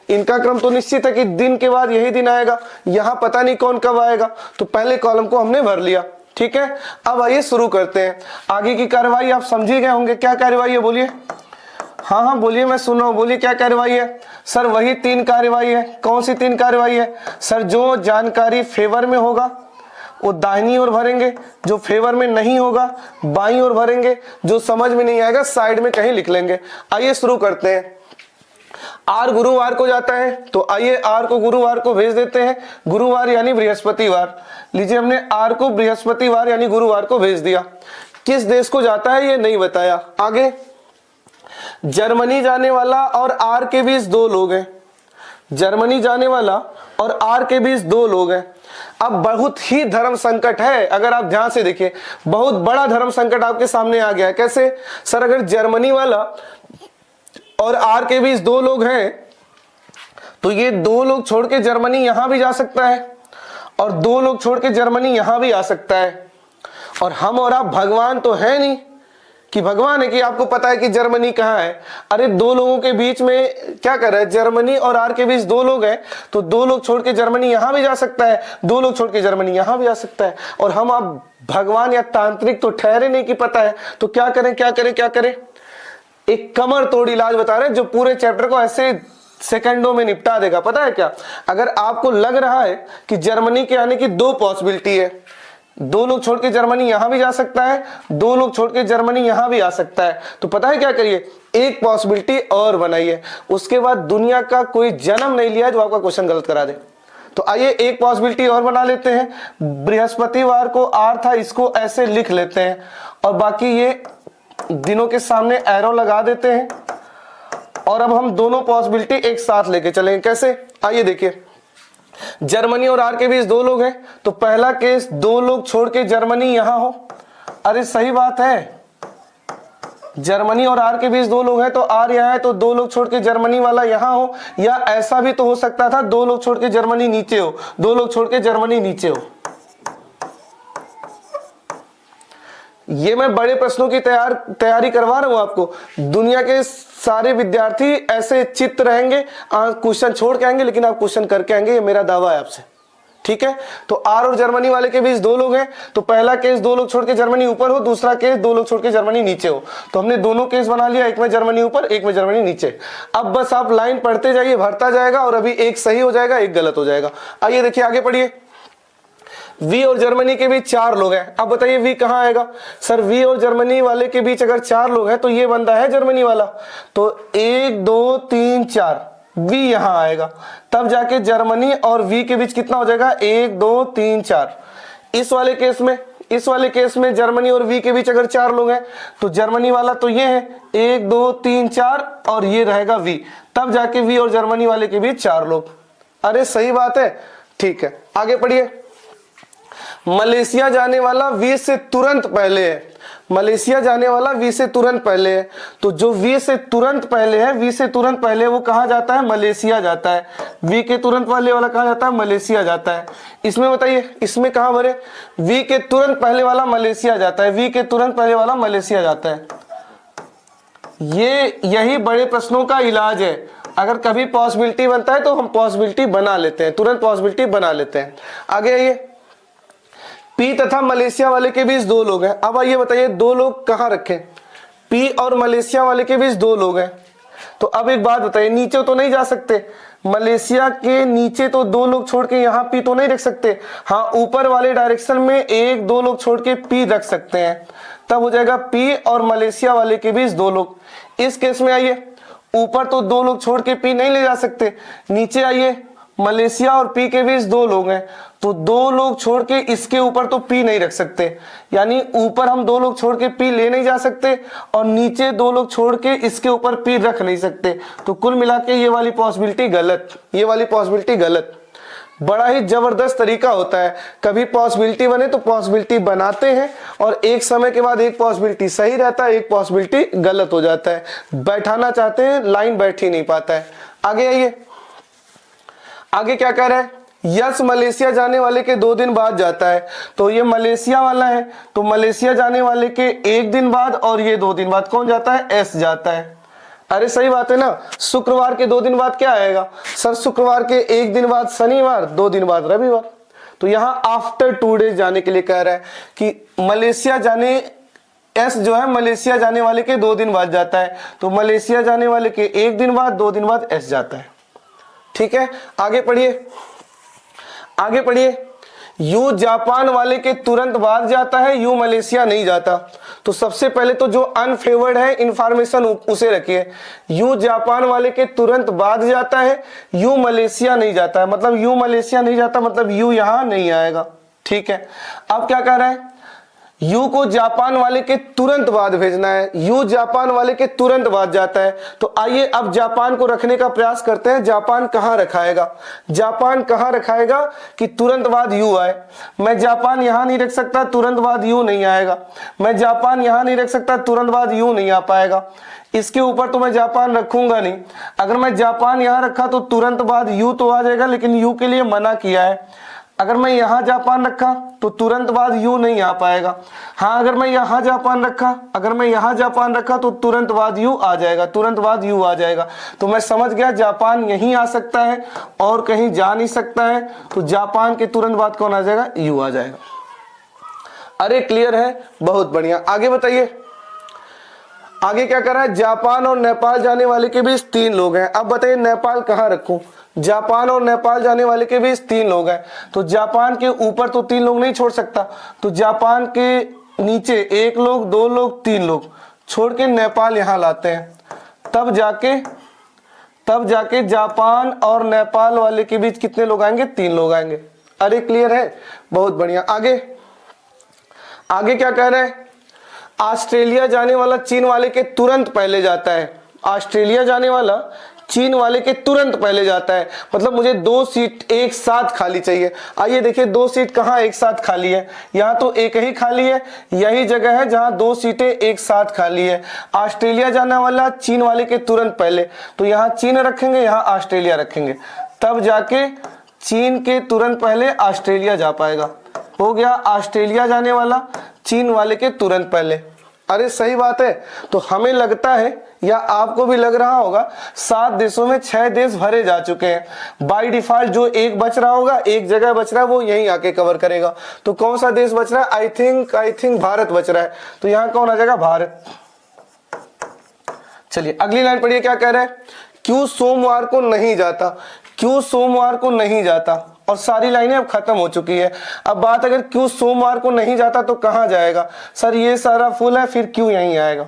इनका क्रम तो निश्चित है कि दिन के बाद यही दिन आएगा। यहां पता नहीं कौन कब आएगा, तो पहले कॉलम को हमने भर लिया। ठीक है, अब आइए शुरू करते हैं। आगे की कार्रवाई आप समझ गए होंगे। क्या कार्रवाई है बोलिए? हाँ हाँ बोलिए, मैं सुन रहा हूं, बोलिए क्या कार्रवाई है? सर वही 3 कार्रवाई है। कौन सी 3 कार्रवाई है? सर जो जानकारी फेवर में होगा वो दाहिनी ओर भरेंगे, जो फेवर में नहीं होगा बाईं ओर भरेंगे, जो समझ में नहीं आएगा साइड में कहीं लिख लेंगे। आइए शुरू करते हैं। आर गुरुवार को जाता है, तो आइए आर को गुरुवार को भेज देते हैं। गुरुवार यानी बृहस्पतिवार। लीजिए हमने आर को बृहस्पतिवार यानी गुरुवार को भेज दिया। किस देश को जाता है ये नहीं बताया। आगे जर्मनी जाने वाला और आर के बीच 2 लोग हैं। जर्मनी जाने वाला और आर के बीच 2 लोग हैं। अब बहुत ही धर्म संकट है, अगर आप ध्यान से देखिए बहुत बड़ा धर्म संकट आपके सामने आ गया है। कैसे? सर अगर जर्मनी वाला और आर के बीच दो लोग हैं, तो ये दो लोग छोड़ के जर्मनी यहां भी जा सकता है और दो लोग छोड़ के जर्मनी यहां भी आ सकता है। और हम और आप भगवान तो है नहीं कि भगवान है कि आपको पता है कि जर्मनी कहाँ है। अरे दो लोगों के बीच में क्या कर रहा है, जर्मनी और आर के बीच दो लोग हैं, तो दो लोग छोड़ के जर्मनी यहां भी जा सकता है, दो लोग छोड़ के जर्मनी यहां भी आ सकता है। और हम आप भगवान या तांत्रिक तो ठहरे नहीं कि पता है, तो क्या करें क्या करें क्या करें, एक कमर तोड़ इलाज बता रहे हैं जो पूरे चैप्टर को ऐसे सेकंडों में निपटा देगा। पता है क्या, अगर आपको लग रहा है कि जर्मनी के आने की दो पॉसिबिलिटी है, दो लोग छोड़ के जर्मनी यहां भी जा सकता है, दो लोग छोड़ के जर्मनी यहां भी आ सकता है, तो पता है क्या करिए, एक पॉसिबिलिटी और बनाइए, उसके बाद दुनिया का कोई जन्म नहीं लिया जो आपका क्वेश्चन गलत करा दे। तो आइए एक पॉसिबिलिटी और बना लेते हैं। बृहस्पतिवार को आर था, इसको ऐसे लिख लेते हैं और बाकी ये दिनों के सामने एरो लगा देते हैं। और अब हम दोनों पॉसिबिलिटी एक साथ लेके चलेंगे। कैसे, आइए देखिए, जर्मनी और आर के बीच दो लोग हैं, तो पहला केस दो लोग छोड़ के जर्मनी यहां हो। अरे सही बात है, जर्मनी और आर के बीच दो लोग हैं तो आर यहां है, तो दो लोग छोड़ के जर्मनी वाला यहां हो, या ऐसा भी तो हो सकता था दो लोग छोड़ के जर्मनी नीचे हो, दो लोग छोड़ के जर्मनी नीचे हो। ये मैं बड़े प्रश्नों की तैयारी करवा रहा हूं आपको। दुनिया के सारे विद्यार्थी ऐसे चित्त रहेंगे, क्वेश्चन छोड़ के आएंगे लेकिन आप क्वेश्चन करके आएंगे, ये मेरा दावा है आपसे। ठीक है, तो आर और जर्मनी वाले के बीच दो लोग हैं, तो पहला केस दो लोग छोड़ के जर्मनी ऊपर हो, दूसरा केस दो लोग छोड़ के जर्मनी नीचे हो। तो हमने दोनों केस बना लिया, एक में जर्मनी ऊपर एक में जर्मनी नीचे। अब बस आप लाइन पढ़ते जाइए, भरता जाएगा और अभी एक सही हो जाएगा एक गलत हो जाएगा। आइए देखिए आगे पढ़िए। वी और जर्मनी के बीच चार लोग हैं, अब बताइए वी कहां आएगा। सर वी और जर्मनी वाले के बीच अगर चार लोग हैं तो ये बंदा है जर्मनी वाला, तो एक दो तीन चार, वी यहां आएगा, तब जाके जर्मनी और वी के बीच कितना हो जाएगा, एक दो तीन चार। इस वाले केस में जर्मनी और वी के बीच अगर चार लोग हैं तो जर्मनी वाला तो ये है, एक दो तीन चार, और ये रहेगा वी, तब जाके वी और जर्मनी वाले के बीच चार लोग। अरे सही बात है, ठीक है आगे पढ़िए। मलेशिया जाने वाला वी से तुरंत पहले है, मलेशिया जाने वाला वी से तुरंत पहले है, तो जो वी से तुरंत पहले है, वी से तुरंत पहले वो कहां जाता है, मलेशिया जाता है। वी के तुरंत पहले वाला कहां जाता है, मलेशिया जाता है। इसमें बताइए इसमें कहां भरे, वी के तुरंत पहले वाला मलेशिया जाता है, वी के तुरंत पहले वाला मलेशिया जाता है। यही बड़े प्रश्नों का इलाज है। अगर कभी पॉसिबिलिटी बनता है तो हम पॉसिबिलिटी बना लेते हैं, तुरंत पॉसिबिलिटी बना लेते हैं। आगे आइए, पी तथा मलेशिया वाले के बीच दो लोग हैं। अब आइए बताइए दो लोग कहां रखें, पी और मलेशिया वाले के बीच दो लोग हैं, तो अब एक बात बताइए, नीचे तो नहीं जा सकते, मलेशिया के नीचे तो दो लोग छोड़ के यहाँ पी तो नहीं रख सकते, हाँ ऊपर वाले डायरेक्शन में एक दो लोग छोड़ के पी रख सकते हैं, तब हो जाएगा पी और मलेशिया वाले के बीच दो लोग। इस केस में आइए, ऊपर तो दो लोग छोड़ के पी नहीं ले जा सकते, नीचे आइए, मलेशिया और पी के बीच दो लोग हैं, तो दो लोग छोड़ के इसके ऊपर तो पी नहीं रख सकते, यानी ऊपर हम दो लोग छोड़ के पी ले नहीं जा सकते और नीचे दो लोग छोड़ के इसके ऊपर पी रख नहीं सकते। तो कुल मिला के ये वाली पॉसिबिलिटी गलत, ये वाली पॉसिबिलिटी गलत। बड़ा ही जबरदस्त तरीका होता है, कभी पॉसिबिलिटी बने तो पॉसिबिलिटी बनाते हैं और एक समय के बाद एक पॉसिबिलिटी सही रहता है, एक पॉसिबिलिटी गलत हो जाता है। बैठाना चाहते हैं, लाइन बैठ ही नहीं पाता है। आगे आइए, आगे क्या कह रहा है, यस मलेशिया जाने वाले के 2 दिन बाद जाता है, तो ये मलेशिया वाला है, तो मलेशिया जाने वाले के 1 दिन बाद और ये 2 दिन बाद कौन जाता है, एस जाता है। अरे सही बात है ना, शुक्रवार के 2 दिन बाद क्या आएगा, सर शुक्रवार के 1 दिन बाद शनिवार, 2 दिन बाद रविवार। तो यहां आफ्टर 2 डेज जाने के लिए कह रहा है कि मलेशिया जाने, एस जो है मलेशिया जाने वाले के 2 दिन बाद जाता है, तो मलेशिया जाने वाले के 1 दिन बाद 2 दिन बाद एस जाता है। ठीक है, आगे पढ़िए, आगे पढ़िए। यू जापान वाले के तुरंत बाद जाता है, यू मलेशिया नहीं जाता। तो सबसे पहले तो जो अनफेवर्ड है इंफॉर्मेशन उसे रखिए, यू जापान वाले के तुरंत बाद जाता है, यू मलेशिया नहीं जाता है, मतलब यू मलेशिया नहीं जाता मतलब यू यहां नहीं आएगा। ठीक है, अब क्या कह रहा है, यू को जापान वाले के तुरंत बाद भेजना है, यू जापान वाले के तुरंत बाद जाता है। तो आइए अब जापान को रखने का प्रयास करते हैं। जापान कहां रखाएगा, जापान कहां रखाएगा कि तुरंत बाद यू आए। मैं जापान यहां नहीं रख सकता, तुरंत बाद यू नहीं आएगा। मैं जापान यहां नहीं रख सकता, तुरंत बाद यू नहीं आ पाएगा। इसके ऊपर तो मैं जापान रखूंगा नहीं। अगर मैं जापान यहां रखा तो तुरंत बाद यू तो आ जाएगा, लेकिन यू के लिए मना किया है। अगर मैं यहां जापान रखा तो तुरंत बाद यू नहीं आ पाएगा। हाँ, अगर मैं यहां जापान रखा, अगर मैं यहां जापान रखा तो तुरंत बाद यू आ जाएगा, तुरंत बाद यू आ जाएगा। तो मैं समझ गया जापान यहीं आ सकता है और कहीं जा नहीं सकता है। तो जापान के तुरंत बाद कौन आ जाएगा, यू आ जाएगा। अरे क्लियर है, बहुत बढ़िया। आगे बताइए, आगे क्या कर रहा है। जापान और नेपाल जाने वाले के बीच 3 लोग हैं। अब बताइए नेपाल कहां रखूं। जापान और नेपाल जाने वाले के बीच 3 लोग हैं, तो जापान के ऊपर तो 3 लोग नहीं छोड़ सकता। तो जापान के नीचे 1 लोग, 2 लोग, 3 लोग छोड़ के नेपाल यहां लाते हैं। तब जाके जापान और नेपाल वाले के बीच कितने लोग आएंगे, 3 लोग आएंगे। अरे क्लियर है, बहुत बढ़िया। आगे क्या कह रहे हैं। ऑस्ट्रेलिया जाने वाला चीन वाले के तुरंत पहले जाता है। ऑस्ट्रेलिया जाने वाला चीन वाले के तुरंत पहले जाता है। मतलब मुझे 2 सीट एक साथ खाली चाहिए। आइए देखिए 2 सीट कहां एक साथ खाली है। यहां तो एक ही खाली है, यही जगह है जहां 2 सीटें एक साथ खाली है। ऑस्ट्रेलिया जाने वाला चीन वाले के तुरंत पहले, तो यहां चीन रखेंगे, यहां ऑस्ट्रेलिया रखेंगे। तब जाके चीन के तुरंत पहले ऑस्ट्रेलिया जा पाएगा। हो गया ऑस्ट्रेलिया जाने वाला चीन वाले के तुरंत पहले। अरे सही बात है। तो हमें लगता है या आपको भी लग रहा होगा 7 देशों में 6 देश भरे जा चुके हैं। बाय डिफॉल्ट जो एक बच रहा होगा, एक जगह बच रहा है, वो यहीं आके कवर करेगा। तो कौन सा देश बच रहा है, आई थिंक भारत बच रहा है। तो यहां कौन आ जाएगा, भारत। चलिए अगली लाइन पढ़िए, क्या कह रहा है। क्यों सोमवार को नहीं जाता, क्यों सोमवार को नहीं जाता। और सारी लाइनें अब खत्म हो चुकी है। अब बात अगर क्यों सोमवार को नहीं जाता तो कहां जाएगा। सर ये सारा फुल है, फिर क्यों यहीं आएगा।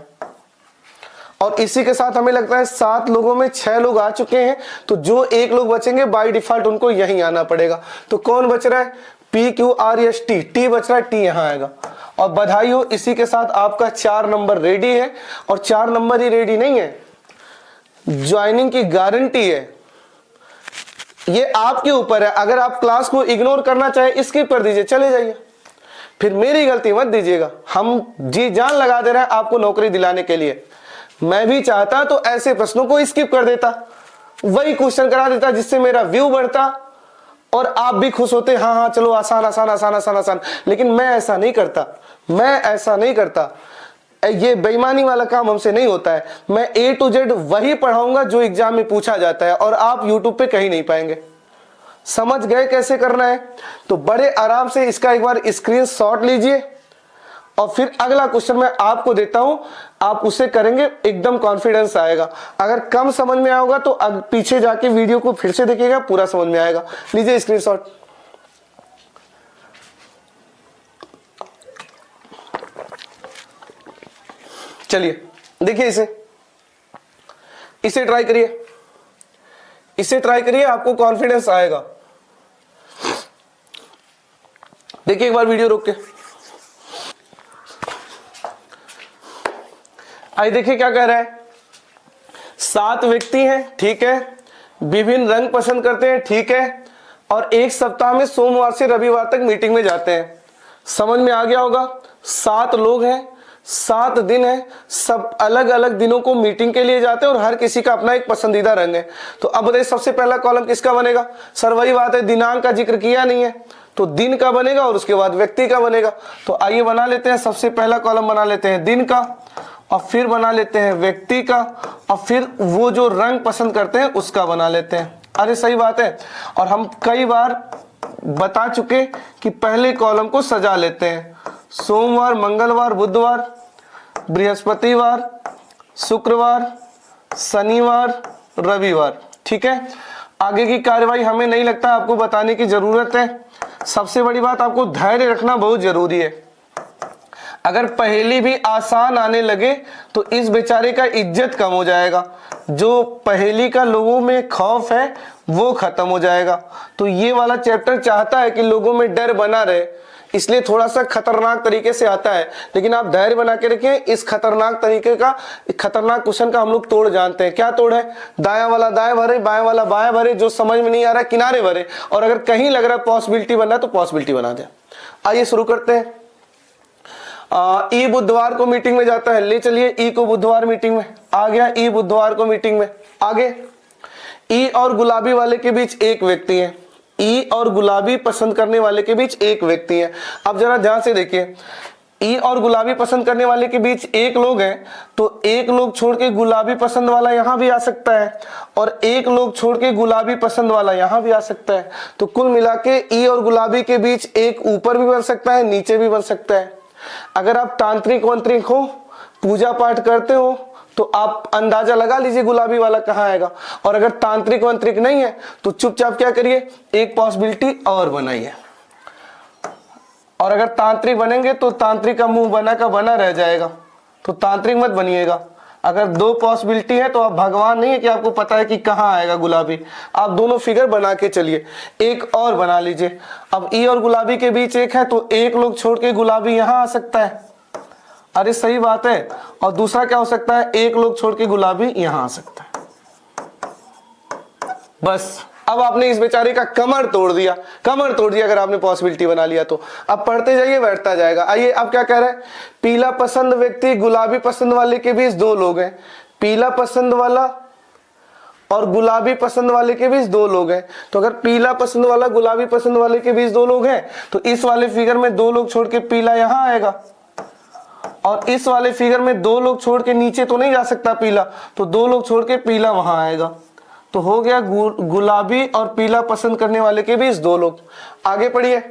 और इसी के साथ हमें लगता है 7 लोगों में 6 लोग आ चुके हैं, तो जो 1 लोग बचेंगे बाय डिफॉल्ट उनको यहीं आना पड़ेगा। तो कौन बच रहा है, PQRST, टी बच रहा है, टी यहां आएगा। और बधाई हो, इसी के साथ आपका 4 नंबर रेडी है। और 4 नंबर ही रेडी नहीं है, ज्वाइनिंग की गारंटी है। ये आपके ऊपर है। अगर आप क्लास को इग्नोर करना चाहे, स्किप कर दीजिए, चले जाइए, फिर मेरी गलती मत दीजिएगा। हम जी जान लगा दे रहे हैं आपको नौकरी दिलाने के लिए। मैं भी चाहता तो ऐसे प्रश्नों को स्किप कर देता, वही क्वेश्चन करा देता, जिससे मेरा व्यू बढ़ता और आप भी खुश होते। हाँ चलो आसान आसान आसान आसान आसान। लेकिन मैं ऐसा नहीं करता, मैं ऐसा नहीं करता। ये बेईमानी वाला काम हमसे नहीं होता है। मैं A to Z वही पढ़ाऊंगा जो एग्जाम में पूछा जाता है, और आप YouTube पे कहीं नहीं पाएंगे। समझ गए कैसे करना है। तो बड़े आराम से इसका एक बार स्क्रीनशॉट लीजिए, और फिर अगला क्वेश्चन मैं आपको देता हूं, आप उसे करेंगे, एकदम कॉन्फिडेंस आएगा। अगर कम समझ में आएगा तो पीछे जाके वीडियो को फिर से देखिएगा, पूरा समझ में आएगा। लीजिए स्क्रीनशॉट। चलिए देखिए, इसे ट्राई करिए, इसे ट्राई करिए, आपको कॉन्फिडेंस आएगा। देखिए एक बार वीडियो रोक के। आइए देखिए क्या कह रहा है। 7 व्यक्ति हैं, ठीक है, विभिन्न रंग पसंद करते हैं, ठीक है, और एक सप्ताह में सोमवार से रविवार तक मीटिंग में जाते हैं। समझ में आ गया होगा। 7 लोग हैं, 7 दिन है, सब अलग अलग दिनों को मीटिंग के लिए जाते हैं और हर किसी का अपना एक पसंदीदा रंग है। तो अब बताइए सबसे पहला कॉलम किसका बनेगा। सर वही बात है, दिनांक का जिक्र किया नहीं है, तो दिन का बनेगा और उसके बाद व्यक्ति का बनेगा। तो आइए बना लेते हैं, सबसे पहला कॉलम बना लेते हैं दिन का, और फिर बना लेते हैं व्यक्ति का, और फिर वो जो रंग पसंद करते हैं उसका बना लेते हैं। अरे सही बात है। और हम कई बार बता चुके कि पहले कॉलम को सजा लेते हैं। सोमवार, मंगलवार, बुधवार, बृहस्पतिवार, शुक्रवार, शनिवार, रविवार, ठीक है। आगे की कार्यवाही हमें नहीं लगता आपको बताने की जरूरत है। सबसे बड़ी बात, आपको धैर्य रखना बहुत जरूरी है। अगर पहेली भी आसान आने लगे तो इस बेचारे का इज्जत कम हो जाएगा। जो पहेली का लोगों में खौफ है वो खत्म हो जाएगा। तो ये वाला चैप्टर चाहता है कि लोगों में डर बना रहे, इसलिए थोड़ा सा खतरनाक तरीके से आता है, लेकिन आप धैर्य बना के रखें। इस खतरनाक तरीके का, खतरनाक क्वेश्चन का हम लोग तोड़ जानते हैं। क्या तोड़ है? दायां वाला दाएं भरे, बाएं वाला बाएं भरे, जो समझ में नहीं आ रहा किनारे भरे, और अगर कहीं लग रहा है पॉसिबिलिटी बनना है तो पॉसिबिलिटी बना दे। आइए शुरू करते हैं। ई बुधवार को मीटिंग में जाता है, ले चलिए ई को बुधवार मीटिंग में आ गया। ई बुधवार को मीटिंग में आगे। ई और गुलाबी वाले के बीच एक व्यक्ति है। ई और गुलाबी पसंद करने वाले के बीच एक व्यक्ति है। अब जरा ध्यान से देखिए, ई और गुलाबी पसंद करने वाले के बीच एक लोग हैं, तो एक लोग छोड़ के गुलाबी पसंद वाला यहां भी आ सकता है, और एक लोग छोड़ के गुलाबी पसंद वाला यहां भी आ सकता है। तो कुल मिला के ई और गुलाबी के बीच एक ऊपर भी बन सकता है, नीचे भी बन सकता है। अगर आप तांत्रिक वंत्रिक हो, पूजा पाठ करते हो, तो आप अंदाजा लगा लीजिए गुलाबी वाला कहाँ आएगा। और अगर तांत्रिक वंत्रिक नहीं है तो चुपचाप क्या करिए, एक पॉसिबिलिटी और बनाइए। और अगर तांत्रिक बनेंगे तो तांत्रिक का मुंह बना का बना रह जाएगा, तो तांत्रिक मत बनिएगा। अगर दो पॉसिबिलिटी है तो आप भगवान नहीं है कि आपको पता है कि कहाँ आएगा गुलाबी। आप दोनों फिगर बना के चलिए, एक और बना लीजिए। अब ई और गुलाबी के बीच एक है, तो एक लोग छोड़ के गुलाबी यहां आ सकता है। अरे सही बात है। और दूसरा क्या हो सकता है, एक लोग छोड़ के गुलाबी यहां आ सकता है। बस अब आपने इस बेचारे का कमर तोड़ दिया, कमर तोड़ दिया अगर आपने पॉसिबिलिटी बना लिया तो। अब पढ़ते जाइए, बैठता जाएगा। आइए अब क्या कह रहा है, पीला पसंद व्यक्ति गुलाबी पसंद वाले के बीच दो लोग हैं। पीला पसंद वाला और गुलाबी पसंद वाले के बीच दो लोग हैं। तो अगर पीला पसंद वाला गुलाबी पसंद वाले के बीच दो लोग हैं, तो इस वाले फिगर में दो लोग छोड़ के पीला यहां आएगा, और इस वाले फिगर में दो लोग छोड़ के नीचे तो नहीं जा सकता पीला, तो दो लोग छोड़ के पीला वहां आएगा। तो हो गया गुलाबी और पीला पसंद करने वाले के बीच दो लोग। आगे पढ़िए।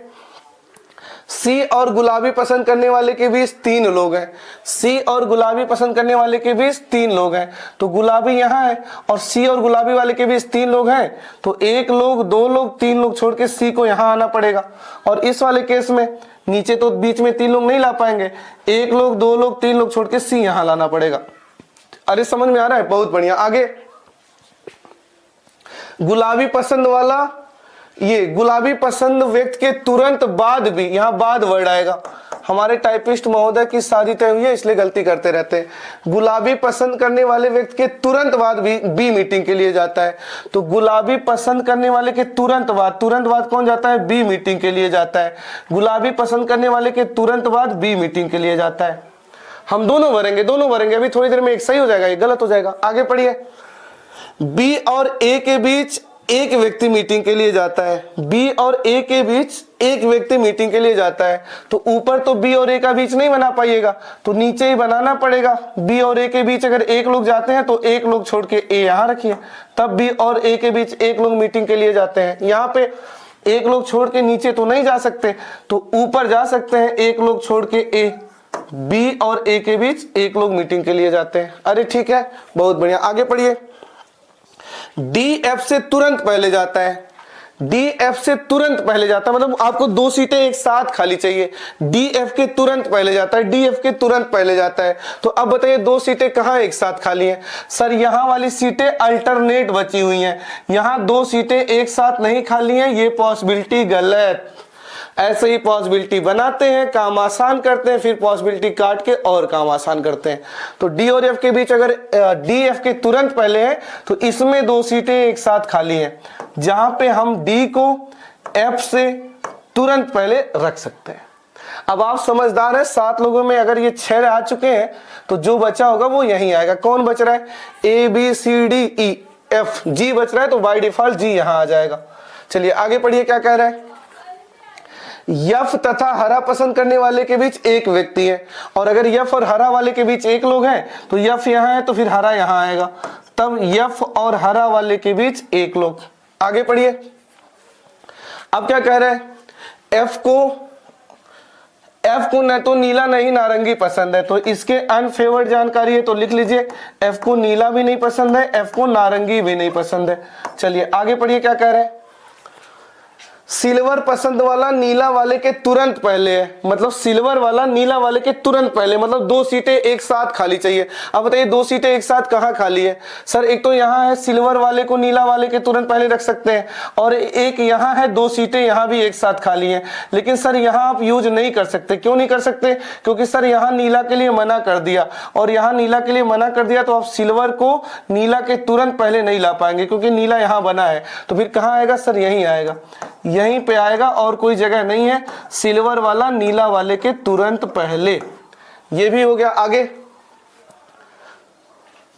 सी और गुलाबी पसंद करने वाले के बीच तीन लोग हैं। सी और गुलाबी पसंद करने वाले के बीच तीन लोग हैं, तो गुलाबी यहाँ है और सी और गुलाबी वाले के बीच तीन लोग हैं, तो एक लोग, दो लोग, तीन लोग छोड़ के सी को यहाँ आना पड़ेगा। और इस वाले केस में नीचे तो बीच में तीन लोग नहीं ला पाएंगे, एक लोग, दो लोग, तीन लोग छोड़ के सी यहां लाना पड़ेगा। अरे समझ में आ रहा है? बहुत बढ़िया। आगे गुलाबी पसंद वाला, ये गुलाबी पसंद व्यक्ति के तुरंत बाद भी, यहां बाद वर्ड आएगा। हमारे टाइपिस्ट महोदय की शादी तय हुई है इसलिए गलती करते रहते हैं। गुलाबी पसंद करने वाले व्यक्ति के तुरंत बाद भी बी मीटिंग के लिए जाता है। तो गुलाबी पसंद करने वाले के तुरंत बाद कौन जाता है? बी मीटिंग के लिए जाता है। गुलाबी पसंद करने वाले के तुरंत बाद बी मीटिंग के लिए जाता है। हम दोनों भरेंगे। अभी थोड़ी देर में एक सही हो जाएगा, एक गलत हो जाएगा। आगे पढ़िए। बी और ए के बीच एक व्यक्ति मीटिंग के लिए जाता है। बी और ए के बीच एक व्यक्ति मीटिंग के लिए जाता है, तो ऊपर तो बी और ए का बीच नहीं बना पाइएगा, तो नीचे ही बनाना पड़ेगा। बी और ए के बीच अगर एक लोग जाते हैं तो एक लोग छोड़ के ए यहां रखिए, तब बी और ए के बीच एक लोग मीटिंग के लिए जाते हैं। यहाँ पे एक लोग छोड़ के नीचे तो नहीं जा सकते, तो ऊपर जा सकते हैं, एक लोग छोड़ के ए। बी और ए के बीच एक लोग मीटिंग के लिए जाते हैं। अरे ठीक है, बहुत बढ़िया। आगे पढ़िए। डी एफ से तुरंत पहले जाता है। डी एफ से तुरंत पहले जाता है, मतलब आपको दो सीटें एक साथ खाली चाहिए। डी एफ के तुरंत पहले जाता है, डी एफ के तुरंत पहले जाता है। तो अब बताइए दो सीटें कहां एक साथ खाली हैं? सर यहां वाली सीटें अल्टरनेट बची हुई हैं, यहां दो सीटें एक साथ नहीं खाली हैं, ये पॉसिबिलिटी गलत। ऐसे ही पॉसिबिलिटी बनाते हैं, काम आसान करते हैं, फिर पॉसिबिलिटी काट के और काम आसान करते हैं। तो डी और एफ के बीच अगर डी एफ के तुरंत पहले है तो इसमें दो सीटें एक साथ खाली हैं, जहां पे हम डी को एफ से तुरंत पहले रख सकते हैं। अब आप समझदार हैं, 7 लोगों में अगर ये 6 आ चुके हैं तो जो बचा होगा वो यहीं आएगा। कौन बच रहा है? A B C D E F, G बच रहा है, तो बाय डिफॉल्ट जी यहां आ जाएगा। चलिए आगे पढ़िए, क्या कह रहा है। यफ तथा हरा पसंद करने वाले के बीच एक व्यक्ति है, और अगर यफ और हरा वाले के बीच एक लोग हैं तो यफ यहां है तो फिर हरा यहां आएगा, तब यफ और हरा वाले के बीच एक लोग। आगे पढ़िए। अब क्या कह रहा है, एफ को न तो नीला नहीं नारंगी पसंद है, तो इसके अनफेवर्ड जानकारी है, तो लिख लीजिए एफ को नीला भी नहीं पसंद है, एफ को नारंगी भी नहीं पसंद है। चलिए आगे पढ़िए, क्या कह रहा है। सिल्वर पसंद वाला नीला वाले के तुरंत पहले है, मतलब सिल्वर वाला नीला वाले के तुरंत पहले, मतलब 2 सीटें एक साथ खाली चाहिए। अब बताइए 2 सीटें एक साथ कहाँ खाली है सर? एक तो यहाँ है, सिल्वर वाले को नीला वाले के तुरंत पहले रख सकते हैं, और एक यहाँ है, 2 सीटें यहाँ भी एक साथ खाली हैं। लेकिन सर यहाँ आप यूज नहीं कर सकते। क्यों नहीं कर सकते? क्योंकि सर यहाँ नीला के लिए मना कर दिया, और यहाँ नीला के लिए मना कर दिया तो आप सिल्वर को नीला के तुरंत पहले नहीं ला पाएंगे, क्योंकि नीला यहाँ बना है। तो फिर कहाँ आएगा सर? यहीं आएगा, यहीं पे आएगा, और कोई जगह नहीं है। सिल्वर वाला नीला वाले के तुरंत पहले। ये भी हो गया। आगे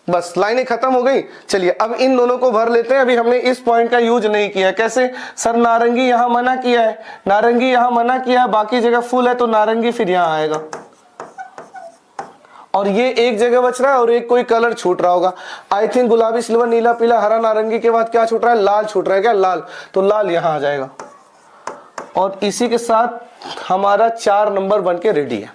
बस लाइनें खत्म हो गई। चलिए अब इन दोनों को भर लेते हैं। अभी हमने इस पॉइंट का यूज नहीं किया है। कैसे सर? नारंगी यहां मना किया है, नारंगी यहां मना किया है, बाकी जगह फुल है, तो नारंगी फिर यहां आएगा। और ये एक जगह बच रहा है, और एक कोई कलर छूट रहा होगा। आई थिंक गुलाबी, सिल्वर, नीला, पीला, हरा, नारंगी के बाद क्या छूट रहा है? लाल छूट रहा है। क्या? लाल। तो लाल यहां आ जाएगा, और इसी के साथ हमारा 4 नंबर बन के रेडी है।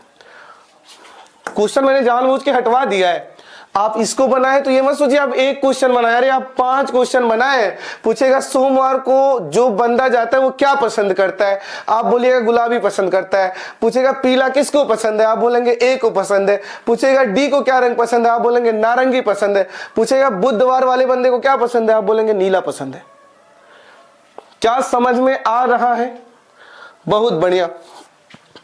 क्वेश्चन मैंने जानबूझ के हटवा दिया है। आप इसको बनाए तो ये मत सोचिए आप एक क्वेश्चन बनाए, अरे आप 5 क्वेश्चन बनाए। पूछेगा सोमवार को जो बंदा जाता है वो क्या पसंद करता है, आप बोलिएगा गुलाबी पसंद करता है। पूछेगा पीला किसको पसंद है, आप बोलेंगे ए को पसंद है। पूछेगा डी को क्या रंग पसंद है, आप बोलेंगे नारंगी पसंद है। पूछेगा बुधवार वाले बंदे को क्या पसंद है, आप बोलेंगे नीला पसंद है। क्या समझ में आ रहा है? बहुत बढ़िया।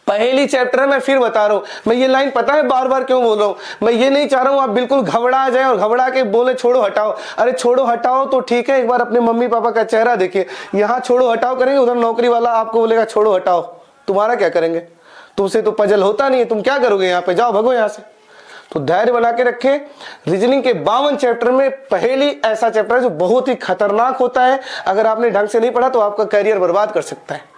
पहली चैप्टर मैं फिर बता रहा हूं, मैं ये लाइन पता है बार बार क्यों बोल रहा हूं। मैं ये नहीं चाह रहा हूं आप बिल्कुल घबरा जाए और घबरा के बोले छोड़ो हटाओ। अरे छोड़ो हटाओ तो ठीक है, एक बार अपने मम्मी पापा का चेहरा देखिए। यहाँ छोड़ो हटाओ करेंगे, उधर नौकरी वाला आपको बोलेगा छोड़ो हटाओ, तुम्हारा क्या करेंगे? तुमसे तो पजल होता नहीं है, तुम क्या करोगे? यहाँ पे जाओ, भगो यहाँ से। तो धैर्य बना के रखे। रीजनिंग के 52 चैप्टर में पहली ऐसा चैप्टर है जो बहुत ही खतरनाक होता है। अगर आपने ढंग से नहीं पढ़ा तो आपका करियर बर्बाद कर सकता है।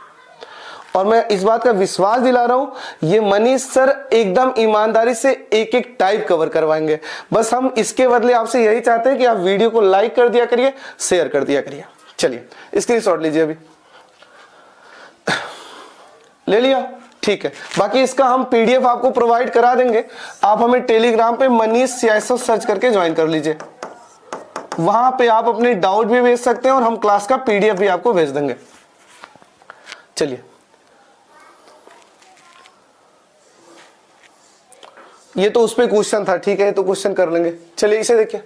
और मैं इस बात का विश्वास दिला रहा हूं, ये मनीष सर एकदम ईमानदारी से एक एक टाइप कवर करवाएंगे। बस हम इसके बदले आपसे यही चाहते हैं कि आप वीडियो को लाइक कर दिया करिए, शेयर कर दिया करिए। चलिए स्क्रीनशॉट लीजिए, अभी ले लिया? ठीक है। बाकी इसका हम पीडीएफ आपको प्रोवाइड करा देंगे। आप हमें टेलीग्राम पे मनीष CISO सर्च करके ज्वाइन कर लीजिए। वहां पे आप अपने डाउट भी भेज सकते हैं और हम क्लास का पीडीएफ भी आपको भेज देंगे। चलिए, ये तो उस पे क्वेश्चन था, ठीक है, तो क्वेश्चन कर लेंगे। चलिए इसे देखिए।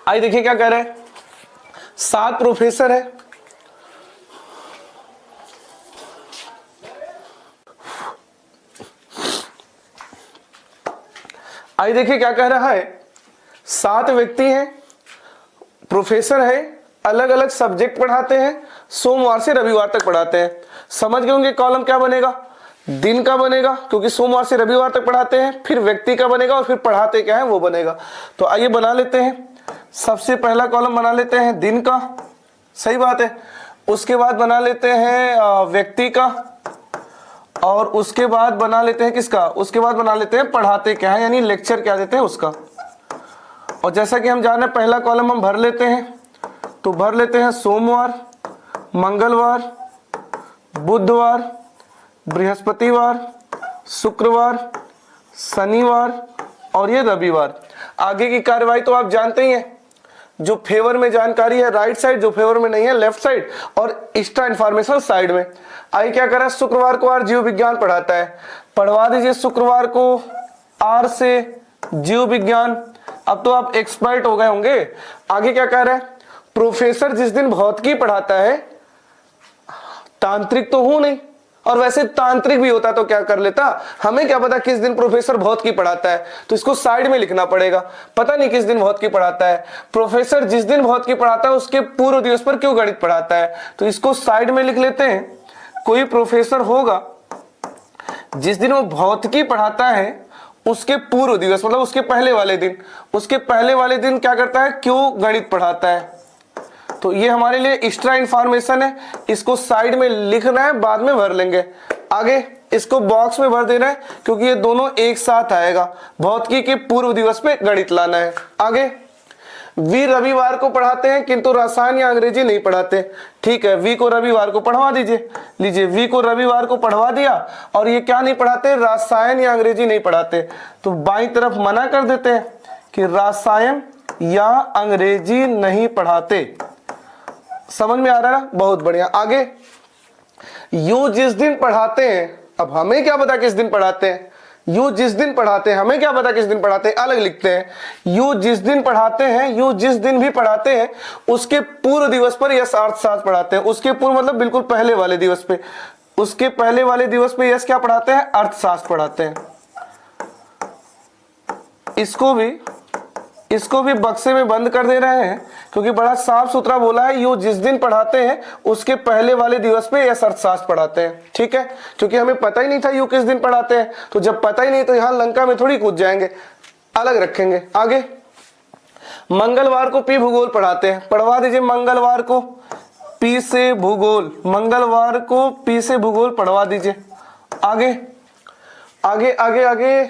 आइए देखिए क्या कह रहे हैं। 7 प्रोफेसर है, आइए देखिए क्या कह रहा है। 7 व्यक्ति हैं, प्रोफेसर है, अलग अलग सब्जेक्ट पढ़ाते हैं, सोमवार से रविवार तक पढ़ाते हैं। समझ गए होंगे कॉलम क्या बनेगा? दिन का बनेगा, क्योंकि सोमवार से रविवार तक पढ़ाते हैं। फिर व्यक्ति का बनेगा, और फिर पढ़ाते क्या है वो बनेगा। तो आइए बना लेते हैं। सबसे पहला कॉलम बना लेते हैं दिन का, सही बात है। उसके बाद बना लेते हैं व्यक्ति का, और उसके बाद बना लेते हैं किसका? उसके बाद बना लेते हैं पढ़ाते क्या है, यानी लेक्चर क्या देते हैं उसका। और जैसा कि हम जाने पहला कॉलम हम भर लेते हैं, तो भर लेते हैं सोमवार, मंगलवार, बुधवार, बृहस्पतिवार, शुक्रवार, शनिवार और ये रविवार। आगे की कार्रवाई तो आप जानते ही हैं। जो फेवर में जानकारी है राइट साइड, जो फेवर में नहीं है लेफ्ट साइड, और एक्स्ट्रा इंफॉर्मेशन साइड में। आइए क्या करें, शुक्रवार को आर जीव विज्ञान पढ़ाता है, पढ़वा दीजिए शुक्रवार को आर से जीव विज्ञान। अब तो आप एक्सपर्ट हो गए होंगे। आगे क्या कह रहे हैं, प्रोफेसर जिस दिन भौतिकी पढ़ाता है, तांत्रिक तो हूं नहीं, और वैसे तांत्रिक भी होता तो क्या कर लेता, हमें क्या पता किस दिन प्रोफेसर भौतिकी पढ़ाता है, तो इसको साइड में लिखना पड़ेगा। पता नहीं किस दिन भौतिकी पढ़ाता है। प्रोफेसर जिस दिन भौतिकी पढ़ाता है उसके पूर्व दिवस पर क्यों गणित पढ़ाता है, तो इसको साइड में लिख लेते हैं। कोई प्रोफेसर होगा जिस दिन वो भौतिकी पढ़ाता है उसके पूर्व दिवस, मतलब उसके पहले वाले दिन, उसके पहले वाले दिन क्या करता है, क्यों गणित पढ़ाता है। तो ये हमारे लिए एक्स्ट्रा इंफॉर्मेशन है, इसको साइड में लिखना है, बाद में भर लेंगे। आगे इसको बॉक्स में भर देना है, क्योंकि ये दोनों एक साथ आएगा। भौतिकी के पूर्व दिवस पे गणित लाना है। आगे वी रविवार को पढ़ाते हैं किंतु रसायन या अंग्रेजी नहीं पढ़ाते। ठीक है, वी को रविवार को पढ़वा दीजिए। लीजिए, वी को रविवार को पढ़वा दिया और ये क्या नहीं पढ़ाते, रसायन या अंग्रेजी नहीं पढ़ाते। तो बाईं तरफ मना कर देते हैं कि रसायन या अंग्रेजी नहीं पढ़ाते। समझ में आ रहा है? बहुत बढ़िया। आगे, यू जिस दिन पढ़ाते हैं, अब हमें क्या पता किस दिन पढ़ाते हैं, यू जिस दिन पढ़ाते हैं, हमें क्या पता किस दिन पढ़ाते हैं, अलग लिखते हैं। यू जिस दिन पढ़ाते हैं, यू जिस दिन भी पढ़ाते हैं उसके पूर्व दिवस पर यस अर्थशास्त्र पढ़ाते हैं। उसके पूर्व मतलब बिल्कुल पहले वाले दिवस पे, उसके पहले वाले दिवस पे यस क्या पढ़ाते हैं, अर्थशास्त्र पढ़ाते हैं। इसको भी बक्से में बंद कर दे रहे हैं क्योंकि बड़ा साफ सुथरा बोला है, यू जिस दिन पढ़ाते हैं उसके पहले वाले दिवस पे यस अर्थशास्त्र पढ़ाते हैं। ठीक है, क्योंकि हमें पता ही नहीं था यू किस दिन पढ़ाते हैं, तो जब पता ही नहीं तो यहां लंका में थोड़ी कूद जाएंगे, अलग रखेंगे। आगे, मंगलवार को पी भूगोल पढ़ाते हैं, पढ़वा दीजिए मंगलवार को पी से भूगोल, मंगलवार को पी से भूगोल पढ़वा दीजिए। आगे आगे आगे आगे,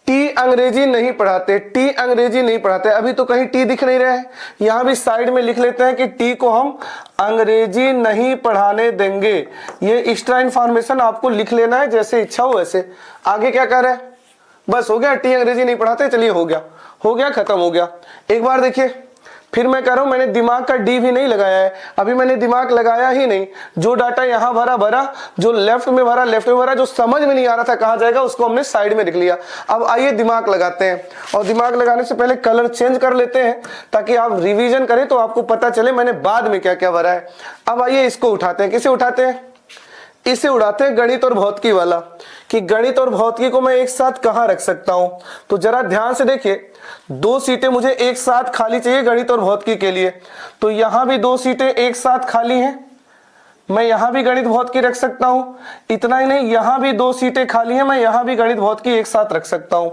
टी अंग्रेजी नहीं पढ़ाते, टी अंग्रेजी नहीं पढ़ाते। अभी तो कहीं टी दिख नहीं रहा है, यहां भी साइड में लिख लेते हैं कि टी को हम अंग्रेजी नहीं पढ़ाने देंगे। ये एक्स्ट्रा इंफॉर्मेशन आपको लिख लेना है, जैसे इच्छा हो वैसे। आगे क्या कह रहा है, बस हो गया, टी अंग्रेजी नहीं पढ़ाते, चलिए हो गया, खत्म हो गया। एक बार देखिए, फिर मैं कह रहा हूं मैंने दिमाग का डी भी नहीं लगाया है, अभी मैंने दिमाग लगाया ही नहीं। जो डाटा यहां भरा, जो लेफ्ट में भरा, जो समझ में नहीं आ रहा था कहां जाएगा उसको हमने साइड में लिख लिया। अब आइए दिमाग लगाते हैं, और दिमाग लगाने से पहले कलर चेंज कर लेते हैं ताकि आप रिवीजन करें तो आपको पता चले मैंने बाद में क्या क्या भरा है। अब आइए इसको उठाते हैं, किसे उठाते हैं, इसे उड़ाते हैं गणित और भौतिकी वाला, कि गणित और भौतिकी को मैं एक साथ कहां रख सकता हूं। तो जरा ध्यान से देखिए, 2 सीटें मुझे एक साथ खाली चाहिए गणित और भौतिकी के लिए, तो यहां भी 2 सीटें एक साथ खाली हैं, मैं यहां भी गणित भौतिकी रख सकता हूं। इतना ही नहीं, यहां भी 2 सीटें खाली हैं, मैं यहां भी गणित भौतिकी एक साथ रख सकता हूं।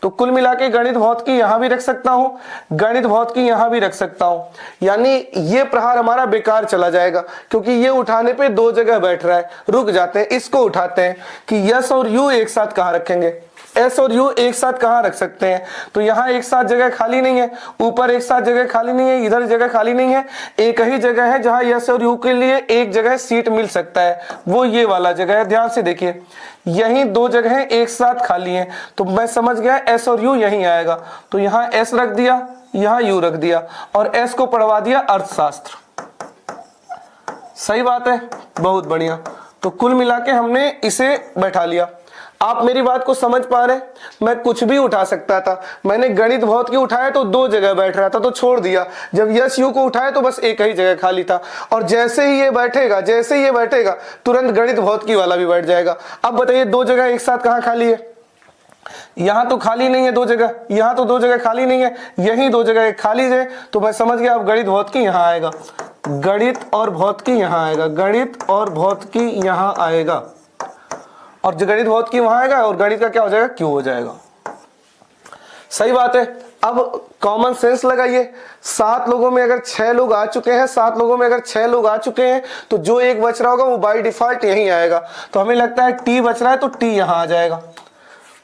तो कुल मिला के गणित भौतिकी यहां भी रख सकता हूं, गणित भौतिकी यहां भी रख सकता हूं। यानी ये प्रहार हमारा बेकार चला जाएगा क्योंकि ये उठाने पे 2 जगह बैठ रहा है। रुक जाते हैं, इसको उठाते हैं कि यस और यू एक साथ कहां रखेंगे, एस और यू एक साथ कहां रख सकते हैं। तो यहां एक साथ जगह खाली नहीं है, ऊपर एक साथ जगह खाली नहीं है, इधर जगह खाली नहीं है। एक ही जगह है जहां एस और यू के लिए एक जगह सीट मिल सकता है, वो ये वाला जगह है। ध्यान से देखिए, यही 2 जगह एक साथ खाली हैं, तो मैं समझ गया एस और यू यहीं आएगा। तो यहां एस रख दिया, यहां यू रख दिया, और एस को पढ़वा दिया अर्थशास्त्र। सही बात है, बहुत बढ़िया। तो कुल मिला के हमने इसे बैठा लिया। आप मेरी बात को समझ पा रहे हैं, मैं कुछ भी उठा सकता था। मैंने गणित भौतिकी उठाया तो 2 जगह बैठ रहा था तो छोड़ दिया, जब यस यू को उठाया तो बस एक ही जगह खाली था। और जैसे ही ये बैठेगा तुरंत गणित भौतिकी वाला भी बैठ जाएगा। अब बताइए 2 जगह एक साथ कहां खाली है, यहां तो खाली नहीं है 2 जगह, यहां तो 2 जगह खाली नहीं है, यही 2 जगह खाली है। तो मैं समझ गया अब गणित भौतिकी यहां आएगा, गणित और भौतिकी यहां आएगा, गणित और भौतिकी यहां आएगा, और जो गणित भौतिकी वहां आएगा और गणित का क्या हो जाएगा, क्यों हो जाएगा। सही बात है। अब कॉमन सेंस लगाइए, 7 लोगों में अगर 6 लोग आ चुके हैं, 7 लोगों में अगर 6 लोग आ चुके हैं तो जो एक बच रहा होगा वो बाय डिफॉल्ट यहीं आएगा। तो हमें लगता है टी बच रहा है तो टी यहां आ जाएगा।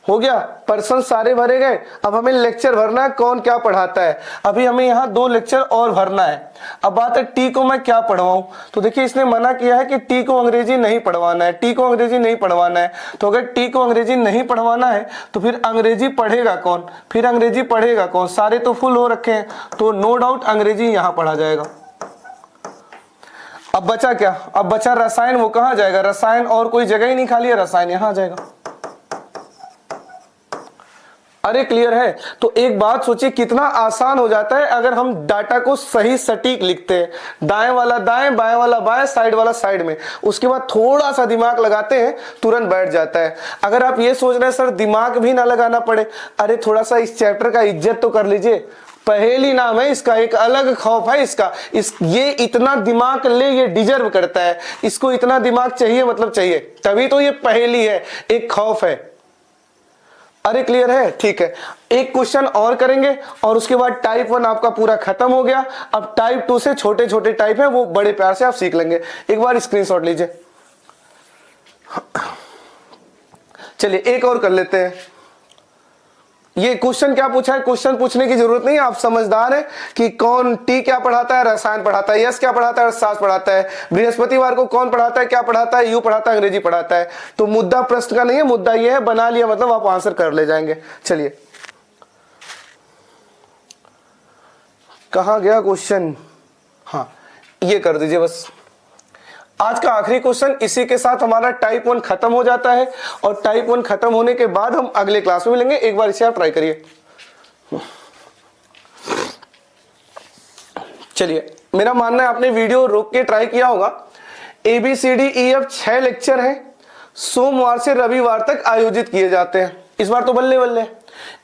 हो गया, पर्सन सारे भरे गए। अब हमें लेक्चर भरना है, कौन क्या पढ़ाता है। अभी हमें यहाँ 2 लेक्चर और भरना है। अब बात है टी को मैं क्या पढ़वाऊं। तो देखिए इसने मना किया है कि टी को अंग्रेजी नहीं पढ़वाना है, टी को अंग्रेजी नहीं पढ़वाना है। तो अगर टी को अंग्रेजी नहीं पढ़वाना है तो फिर अंग्रेजी पढ़ेगा कौन, फिर अंग्रेजी पढ़ेगा कौन, सारे तो फुल हो रखे हैं, तो नो डाउट अंग्रेजी यहाँ पढ़ा जाएगा। अब बचा क्या, अब बचा रसायन, वो कहाँ जाएगा, रसायन और कोई जगह ही नहीं खाली है, रसायन यहाँ आ जाएगा। अरे क्लियर है। तो एक बात सोचिए कितना आसान हो जाता है अगर हम डाटा को सही सटीक लिखते हैं, दाएं वाला दाएं, बाएं वाला बाएं, साइड वाला साइड में, उसके बाद थोड़ा सा दिमाग लगाते हैं तुरंत बैठ जाता है। अगर आप ये सोच रहे हैं सर दिमाग भी ना लगाना पड़े, अरे थोड़ा सा इस चैप्टर का इज्जत तो कर लीजिए। पहेली नाम है इसका, एक अलग खौफ है इसका, ये इतना दिमाग ले, ये डिजर्व करता है, इसको इतना दिमाग चाहिए, मतलब चाहिए, तभी तो ये पहेली है, एक खौफ है। अरे क्लियर है, ठीक है। एक क्वेश्चन और करेंगे और उसके बाद टाइप 1 आपका पूरा खत्म हो गया। अब टाइप 2 से छोटे छोटे टाइप है, वो बड़े प्यार से आप सीख लेंगे। एक बार स्क्रीनशॉट लीजिए। चलिए एक और कर लेते हैं। ये क्वेश्चन क्या पूछा है, क्वेश्चन पूछने की जरूरत नहीं है, आप समझदार है कि कौन टी क्या पढ़ाता है, रसायन पढ़ाता है, यस क्या पढ़ाता है, अर्थशास्त्र पढ़ाता है, बृहस्पतिवार को कौन पढ़ाता है, क्या पढ़ाता है, यू पढ़ाता है, अंग्रेजी पढ़ाता है। तो मुद्दा प्रश्न का नहीं है, मुद्दा ये है, बना लिया मतलब आप आंसर कर ले जाएंगे। चलिए कहां गया क्वेश्चन, हाँ ये कर दीजिए बस। आज का आखिरी क्वेश्चन, इसी के साथ हमारा टाइप 1 खत्म हो जाता है और टाइप 1 खत्म होने के बाद हम अगले क्लास में मिलेंगे। एक बार इसे आप ट्राई करिए। चलिए, मेरा मानना है आपने वीडियो रोक के ट्राई किया होगा। ABCDEF 6 लेक्चर हैं, सोमवार से रविवार तक आयोजित किए जाते हैं। इस बार तो बल्ले बल्ले,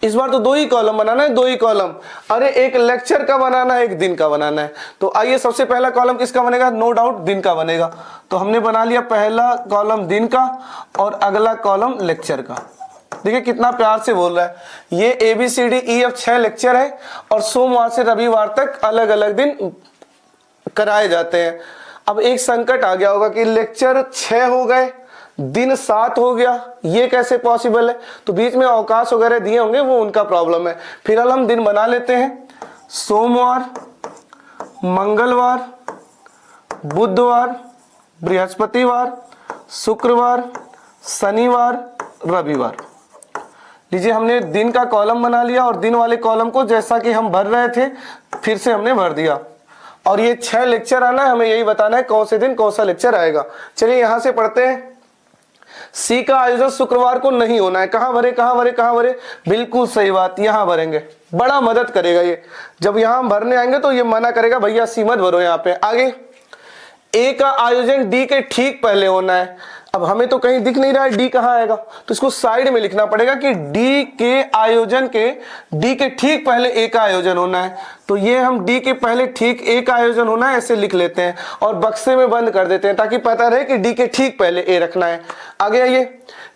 इस बार तो 2 ही कॉलम बनाना है, 2 ही कॉलम। अरे एक लेक्चर का बनाना है, एक दिन का बनाना है। तो आइए सबसे पहला कॉलम किसका बनेगा, नो डाउट दिन का बनेगा। तो हमने बना लिया पहला कॉलम दिन का और अगला कॉलम लेक्चर का। देखिए कितना प्यार से बोल रहा है। ये ABCDEF 6 लेक्चर है और सोमवार से रविवार तक अलग अलग दिन कराए जाते हैं। अब एक संकट आ गया होगा कि लेक्चर 6 हो गए, दिन 7 हो गया, ये कैसे पॉसिबल है। तो बीच में अवकाश वगैरह दिए होंगे, वो उनका प्रॉब्लम है। फिलहाल हम दिन बना लेते हैं, सोमवार, मंगलवार, बुधवार, बृहस्पतिवार, शुक्रवार, शनिवार, रविवार। लीजिए हमने दिन का कॉलम बना लिया और दिन वाले कॉलम को जैसा कि हम भर रहे थे फिर से हमने भर दिया। और ये 6 लेक्चर आना है, हमें यही बताना है कौन से दिन कौन सा लेक्चर आएगा। चलिए यहां से पढ़ते हैं। सी का आयोजन शुक्रवार को नहीं होना है। कहां भरे, कहां भरे, कहां भरे, बिल्कुल सही बात, यहां भरेंगे। बड़ा मदद करेगा ये, जब यहां हम भरने आएंगे तो ये मना करेगा भैया सी मत भरो यहाँ पे। आगे, ए का आयोजन डी के ठीक पहले होना है। अब हमें तो कहीं दिख नहीं रहा है डी कहां आएगा, तो इसको साइड में लिखना पड़ेगा कि डी के आयोजन के, डी के ठीक पहले ए का आयोजन होना है। तो ये हम डी के पहले ठीक ए का आयोजन होना है ऐसे लिख लेते हैं और बक्से में बंद कर देते हैं ताकि पता रहे कि डी के ठीक पहले ए रखना है। आगे आइए,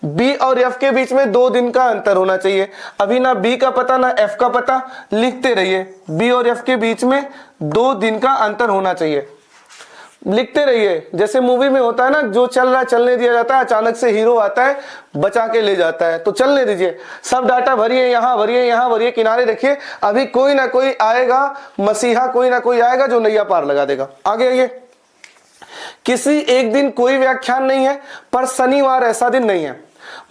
बी और एफ के बीच में 2 दिन का अंतर होना चाहिए। अभी ना बी का पता ना एफ का पता, लिखते रहिए। बी और एफ के बीच में 2 दिन का अंतर होना चाहिए, लिखते रहिए। जैसे मूवी में होता है ना, जो चल रहा है चलने दिया जाता है, अचानक से हीरो आता है बचा के ले जाता है, तो चलने दीजिए। सब डाटा भरिए, यहाँ भरिए, यहाँ भरिए, किनारे देखिए। अभी कोई ना कोई आएगा मसीहा, कोई ना कोई आएगा जो नैया पार लगा देगा। आगे आइए, किसी एक दिन कोई व्याख्यान नहीं है पर शनिवार ऐसा दिन नहीं है।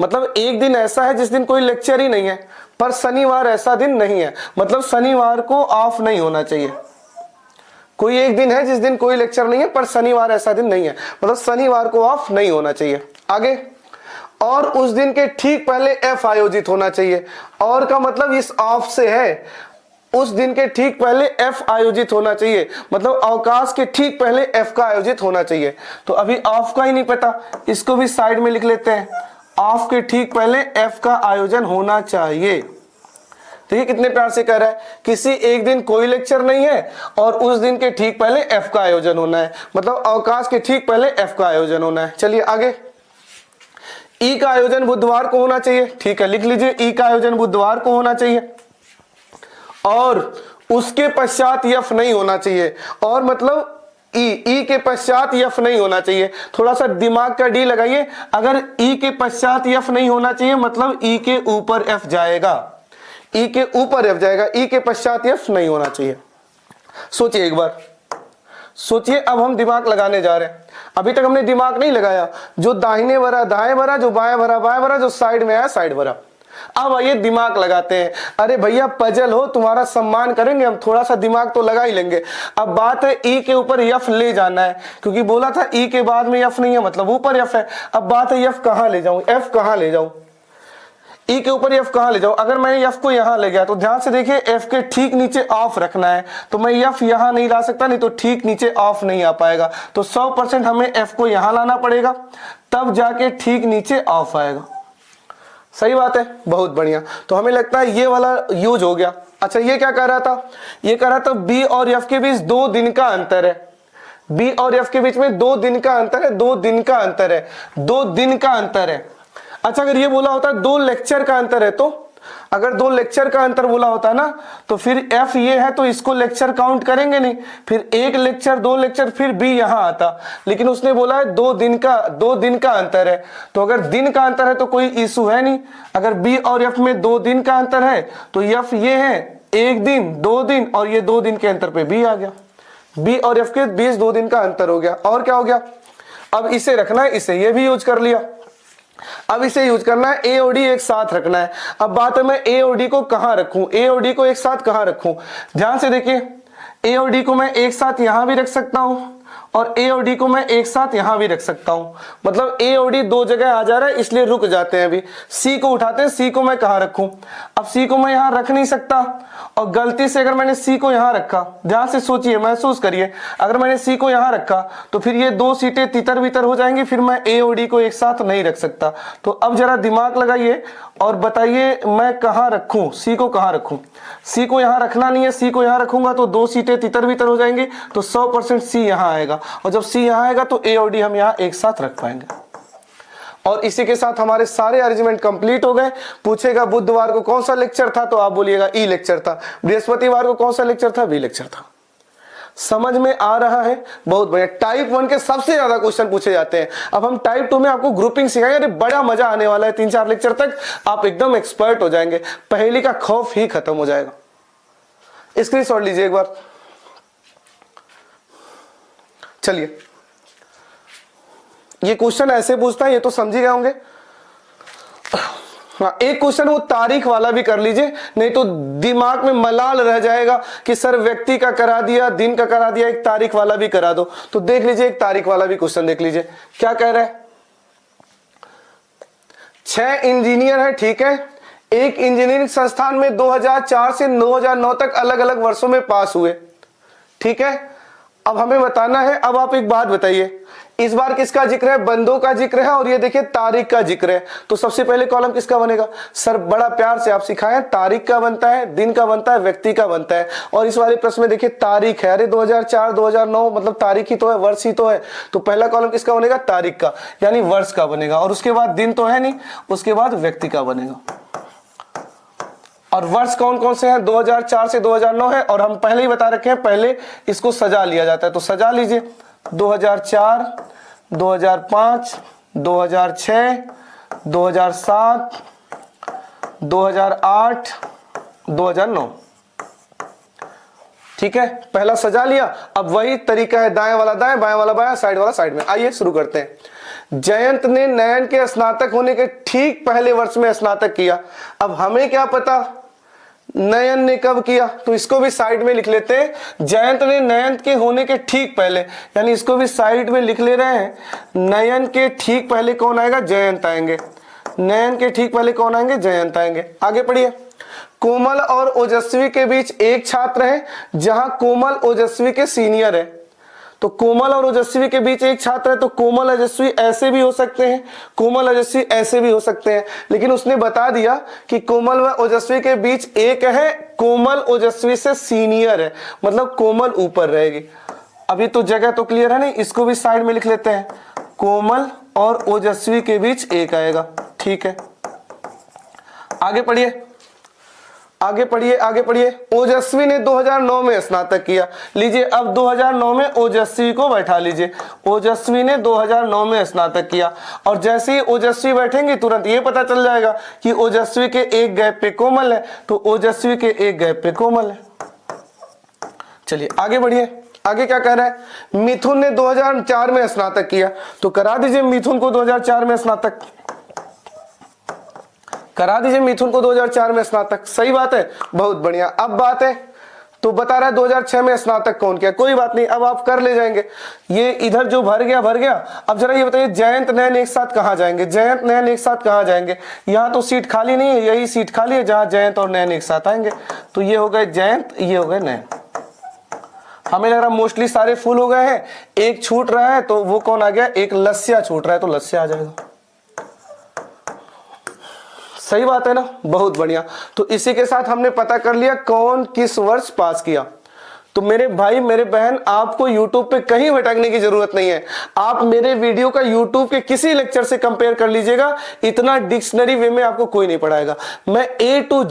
मतलब एक दिन ऐसा है जिस दिन कोई लेक्चर ही नहीं है, पर शनिवार ऐसा दिन नहीं है। मतलब शनिवार को ऑफ नहीं होना चाहिए। कोई एक दिन है जिस दिन कोई लेक्चर नहीं है पर शनिवार ऐसा दिन नहीं है, मतलब शनिवार को ऑफ नहीं होना चाहिए। आगे, और उस दिन के ठीक पहले एफ आयोजित होना चाहिए। और का मतलब इस ऑफ से है, उस दिन के ठीक पहले एफ आयोजित होना चाहिए, मतलब अवकाश के ठीक पहले एफ का आयोजित होना चाहिए। तो अभी ऑफ का ही नहीं पता, इसको भी साइड में लिख लेते हैं। ऑफ के ठीक पहले एफ का आयोजन होना चाहिए। तो ये कितने प्यार से कह रहा है, किसी एक दिन कोई लेक्चर नहीं है और उस दिन के ठीक पहले एफ का आयोजन होना है, मतलब अवकाश के ठीक पहले एफ का आयोजन होना है। चलिए आगे, ई का आयोजन बुधवार को होना चाहिए। ठीक है, लिख लीजिए, ई का आयोजन बुधवार को होना चाहिए और उसके पश्चात यफ नहीं होना चाहिए। और मतलब ई के पश्चात यफ नहीं होना चाहिए। थोड़ा सा दिमाग का डी लगाइए, अगर ई के पश्चात यफ नहीं होना चाहिए मतलब ई के ऊपर एफ जाएगा, ई के ऊपर एफ जाएगा, ई के पश्चात एफ नहीं होना चाहिए। सोचिए एक बार, सोचिए। अब हम दिमाग लगाने जा रहे हैं। अभी तक हमने दिमाग नहीं लगाया, जो दाहिने भरा दाएं भरा, जो बाएं भरा बाएं भरा, जो साइड में आया साइड भरा। अब आइए दिमाग लगाते हैं। अरे भैया पजल हो, तुम्हारा सम्मान करेंगे हम, थोड़ा सा दिमाग तो लगा ही लेंगे। अब बात है ई के ऊपर यफ ले जाना है, क्योंकि बोला था ई के बाद में यफ नहीं है मतलब ऊपर यफ है। अब बात है यफ कहां ले जाऊं, एफ कहां ले जाऊं, ई के ऊपर एफ कहां ले जाऊं। अगर मैं एफ को यहां ले गया तो ध्यान से देखिए, एफ के ठीक नीचे ऑफ रखना है, तो मैं एफ यहां नहीं ला सकता, नहीं तो ठीक नीचे ऑफ नहीं आ पाएगा। तो 100% हमें एफ को यहां लाना पड़ेगा, तब जाके ठीक नीचे ऑफ आएगा। सही बात है, बहुत बढ़िया। तो हमें लगता है ये वाला यूज हो गया। अच्छा, ये क्या कह रहा था, ये कह रहा था बी और एफ के बीच 2 दिन का अंतर है। बी और एफ के बीच में 2 दिन का अंतर है, 2 दिन का अंतर है, 2 दिन का अंतर है। अच्छा, अगर ये बोला होता 2 लेक्चर का अंतर है तो अगर 2 लेक्चर का अंतर बोला होता ना तो फिर F ये है तो इसको लेक्चर काउंट करेंगे नहीं, फिर 1 लेक्चर 2 लेक्चर फिर B यहाँ आता, लेकिन उसने बोला है 2 दिन का अंतर है। तो अगर दिन का अंतर है तो कोई इशू है नहीं। अगर B और F में 2 दिन का अंतर है तो F ये है 1 दिन 2 दिन और ये 2 दिन के अंतर पे B आ गया। B और F के बीच 2 दिन का अंतर हो गया। और क्या हो गया, अब इसे रखना है, इसे ये भी यूज कर लिया। अब इसे यूज करना है, ए और डी एक साथ रखना है। अब बात है मैं ए और डी को कहां रखूं, ए और डी को एक साथ कहां रखूं। ध्यान से देखिए, ए और डी को मैं एक साथ यहां भी रख सकता हूं और ए और डी को मैं एक साथ यहां भी रख सकता हूं। मतलब ए और डी 2 जगह आ जा रहा है इसलिए रुक जाते हैं। अभी सी को उठाते हैं, सी को मैं कहां रखूं। अब सी को मैं यहां रख नहीं सकता और गलती से अगर मैंने सी को यहां रखा, ध्यान से सोचिए महसूस करिए, अगर मैंने सी को यहां रखा तो फिर ये 2 सीटें तितर बितर हो जाएंगी, फिर मैं ए और डी को एक साथ नहीं रख सकता। तो अब जरा दिमाग लगाइए और बताइए मैं कहां रखूं, सी को कहां रखूं। सी को यहां रखना नहीं है, सी को यहां रखूंगा तो 2 सीटें तितर बितर हो जाएंगी, तो 100% सी यहां आएगा और जब सी यहां आएगा तो ए और डी हम यहां एक साथ रख पाएंगे। और इसी के साथ हमारे सारे अरेंजमेंट कंप्लीट हो गए। पूछेगा बुधवार को कौन सा लेक्चर था तो आप बोलिएगा ई लेक्चर था, बृहस्पतिवार को कौन सा लेक्चर था, बी लेक्चर था। समझ में आ रहा है, बहुत बढ़िया। टाइप 1 के सबसे ज्यादा क्वेश्चन पूछे जाते हैं। अब हम टाइप 2 में आपको ग्रुपिंग सिखाएंगे, अरे बड़ा मजा आने वाला है। 3-4 लेक्चर तक आप एकदम एक्सपर्ट हो जाएंगे, पहेली का खौफ ही खत्म हो जाएगा। स्क्रीनशॉट लीजिए एक बार। चलिए, ये क्वेश्चन ऐसे पूछता है, ये तो समझ ही गए होंगे। हाँ, एक क्वेश्चन वो तारीख वाला भी कर लीजिए, नहीं तो दिमाग में मलाल रह जाएगा कि सर व्यक्ति का करा दिया, दिन का करा दिया, एक तारीख वाला भी करा दो। तो देख लीजिए, एक तारीख वाला भी क्वेश्चन देख लीजिए क्या कह रहा है। 6 इंजीनियर है, ठीक है, एक इंजीनियरिंग संस्थान में 2004 से 2009 तक अलग अलग वर्षों में पास हुए, ठीक है। अब हमें बताना है, अब आप एक बात बताइए, इस बार किसका जिक्र है, बंदों का जिक्र है और ये देखिए तारीख का जिक्र है। तो सबसे पहले कॉलम किसका बनेगा, सर बड़ा प्यार से आप सिखाएं, तारीख का बनता है, दिन का बनता है, व्यक्ति का बनता है। और इस वाले प्रश्न में देखिए तारीख है, अरे 2004 2009 मतलब तारीख ही तो है, वर्ष ही तो है। तो पहला कॉलम किसका बनेगा, तारीख का, यानी वर्ष का बनेगा। और उसके बाद दिन तो है नहीं, उसके बाद व्यक्ति का बनेगा। और वर्ष कौन कौन से हैं, 2004 से 2009 है और हम पहले ही बता रखे हैं, पहले इसको सजा लिया जाता है। तो सजा लीजिए, 2004, 2005, 2006, 2007, 2008, 2009, ठीक है, पहला सजा लिया। अब वही तरीका है, दाएं वाला दाएं, बाएं वाला बाएं, साइड वाला साइड में। आइए शुरू करते हैं। जयंत ने नयन के स्नातक होने के ठीक पहले वर्ष में स्नातक किया। अब हमें क्या पता नयन ने कब किया, तो इसको भी साइड में लिख लेते हैं। जयंत ने नयन के होने के ठीक पहले, यानी इसको भी साइड में लिख ले रहे हैं। नयन के ठीक पहले कौन आएगा, जयंत आएंगे। नयन के ठीक पहले कौन आएंगे, जयंत आएंगे। आगे पढ़िए। कोमल और ओजस्वी के बीच एक छात्र है, जहां कोमल ओजस्वी के सीनियर है। तो कोमल और ओजस्वी के बीच एक छात्र है, तो कोमल ओजस्वी ऐसे भी हो सकते हैं, कोमल ओजस्वी ऐसे भी हो सकते हैं। लेकिन उसने बता दिया कि कोमल व ओजस्वी के बीच एक है, कोमल ओजस्वी से सीनियर है, मतलब कोमल ऊपर रहेगी। अभी तो जगह तो क्लियर है नहीं, इसको भी साइड में लिख लेते हैं। कोमल और ओजस्वी के बीच एक आएगा, ठीक है। आगे पढ़िए, आगे पढ़िए, आगे पढ़िए। ओजस्वी ने 2009 में स्नातक किया। लीजिए, अब 2009 में ओजस्वी को बैठा लीजिए। ओजस्वी ने 2009 में स्नातक किया और जैसे ही ओजस्वी बैठेंगे तुरंत ये पता चल जाएगा कि ओजस्वी के एक गैप पे कोमल है, तो ओजस्वी के एक गैप पे कोमल है। चलिए आगे बढ़िए, आगे क्या कह रहा है। मिथुन ने 2004 में स्नातक किया, तो करा दीजिए मिथुन को 2004 में स्नातक, करा दीजिए मिथुन को 2004 में स्नातक। सही बात है, बहुत बढ़िया। अब बात है, तो बता रहा है 2006 में स्नातक कौन किया, कोई बात नहीं, अब आप कर ले जाएंगे। ये इधर जो भर गया भर गया। अब जरा ये बताइए, जयंत नयन एक साथ कहां जाएंगे, जयंत नयन एक साथ कहां जाएंगे। यहाँ तो सीट खाली नहीं है, यही सीट खाली है जहां जयंत और नयन एक साथ आएंगे। तो ये हो गए जयंत, ये हो गए नयन। हमें लग रहा मोस्टली सारे फुल हो गए हैं, एक छूट रहा है, तो वो कौन आ गया, एक लस्या छूट रहा है, तो लस्या आ जाएगा। सही बात है ना, बहुत बढ़िया। तो इसी के साथ हमने पता कर लिया कौन किस वर्ष पास किया। तो मेरे भाई मेरे बहन, आपको YouTube पे कहीं भटकने की जरूरत नहीं है। आप मेरे वीडियो का YouTube के किसी लेक्चर से कंपेयर कर लीजिएगा, इतना डिक्शनरी वे में आपको कोई नहीं पढ़ाएगा। मैं ए टू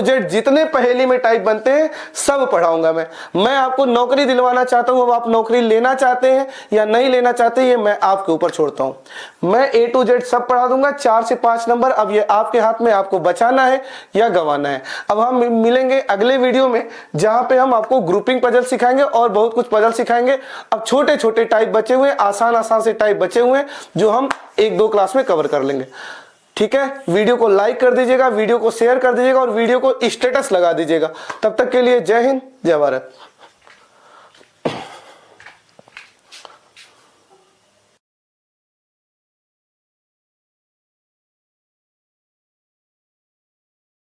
जेड जितने पहेली में टाइप बनते हैं सब पढ़ाऊंगा मैं आपको नौकरी दिलवाना चाहता हूं। अब आप नौकरी लेना चाहते हैं या नहीं लेना चाहते, ये मैं आपके ऊपर छोड़ता हूं। मैं ए टू जेड सब पढ़ा दूंगा, 4 से 5 नंबर। अब ये आपके हाथ में, आपको बचाना है या गंवाना है। अब हम मिलेंगे अगले वीडियो में, जहां पे हम आपको ग्रुपिंग पजल सिखाएंगे और बहुत कुछ पजल सिखाएंगे। अब छोटे छोटे टाइप बचे हुए, आसान से टाइप बचे हुए, जो हम 1-2 क्लास में कवर कर लेंगे। ठीक है, वीडियो को लाइक कर दीजिएगा, वीडियो को शेयर कर दीजिएगा और वीडियो को स्टेटस लगा दीजिएगा। तब तक के लिए जय हिंद, जय भारत।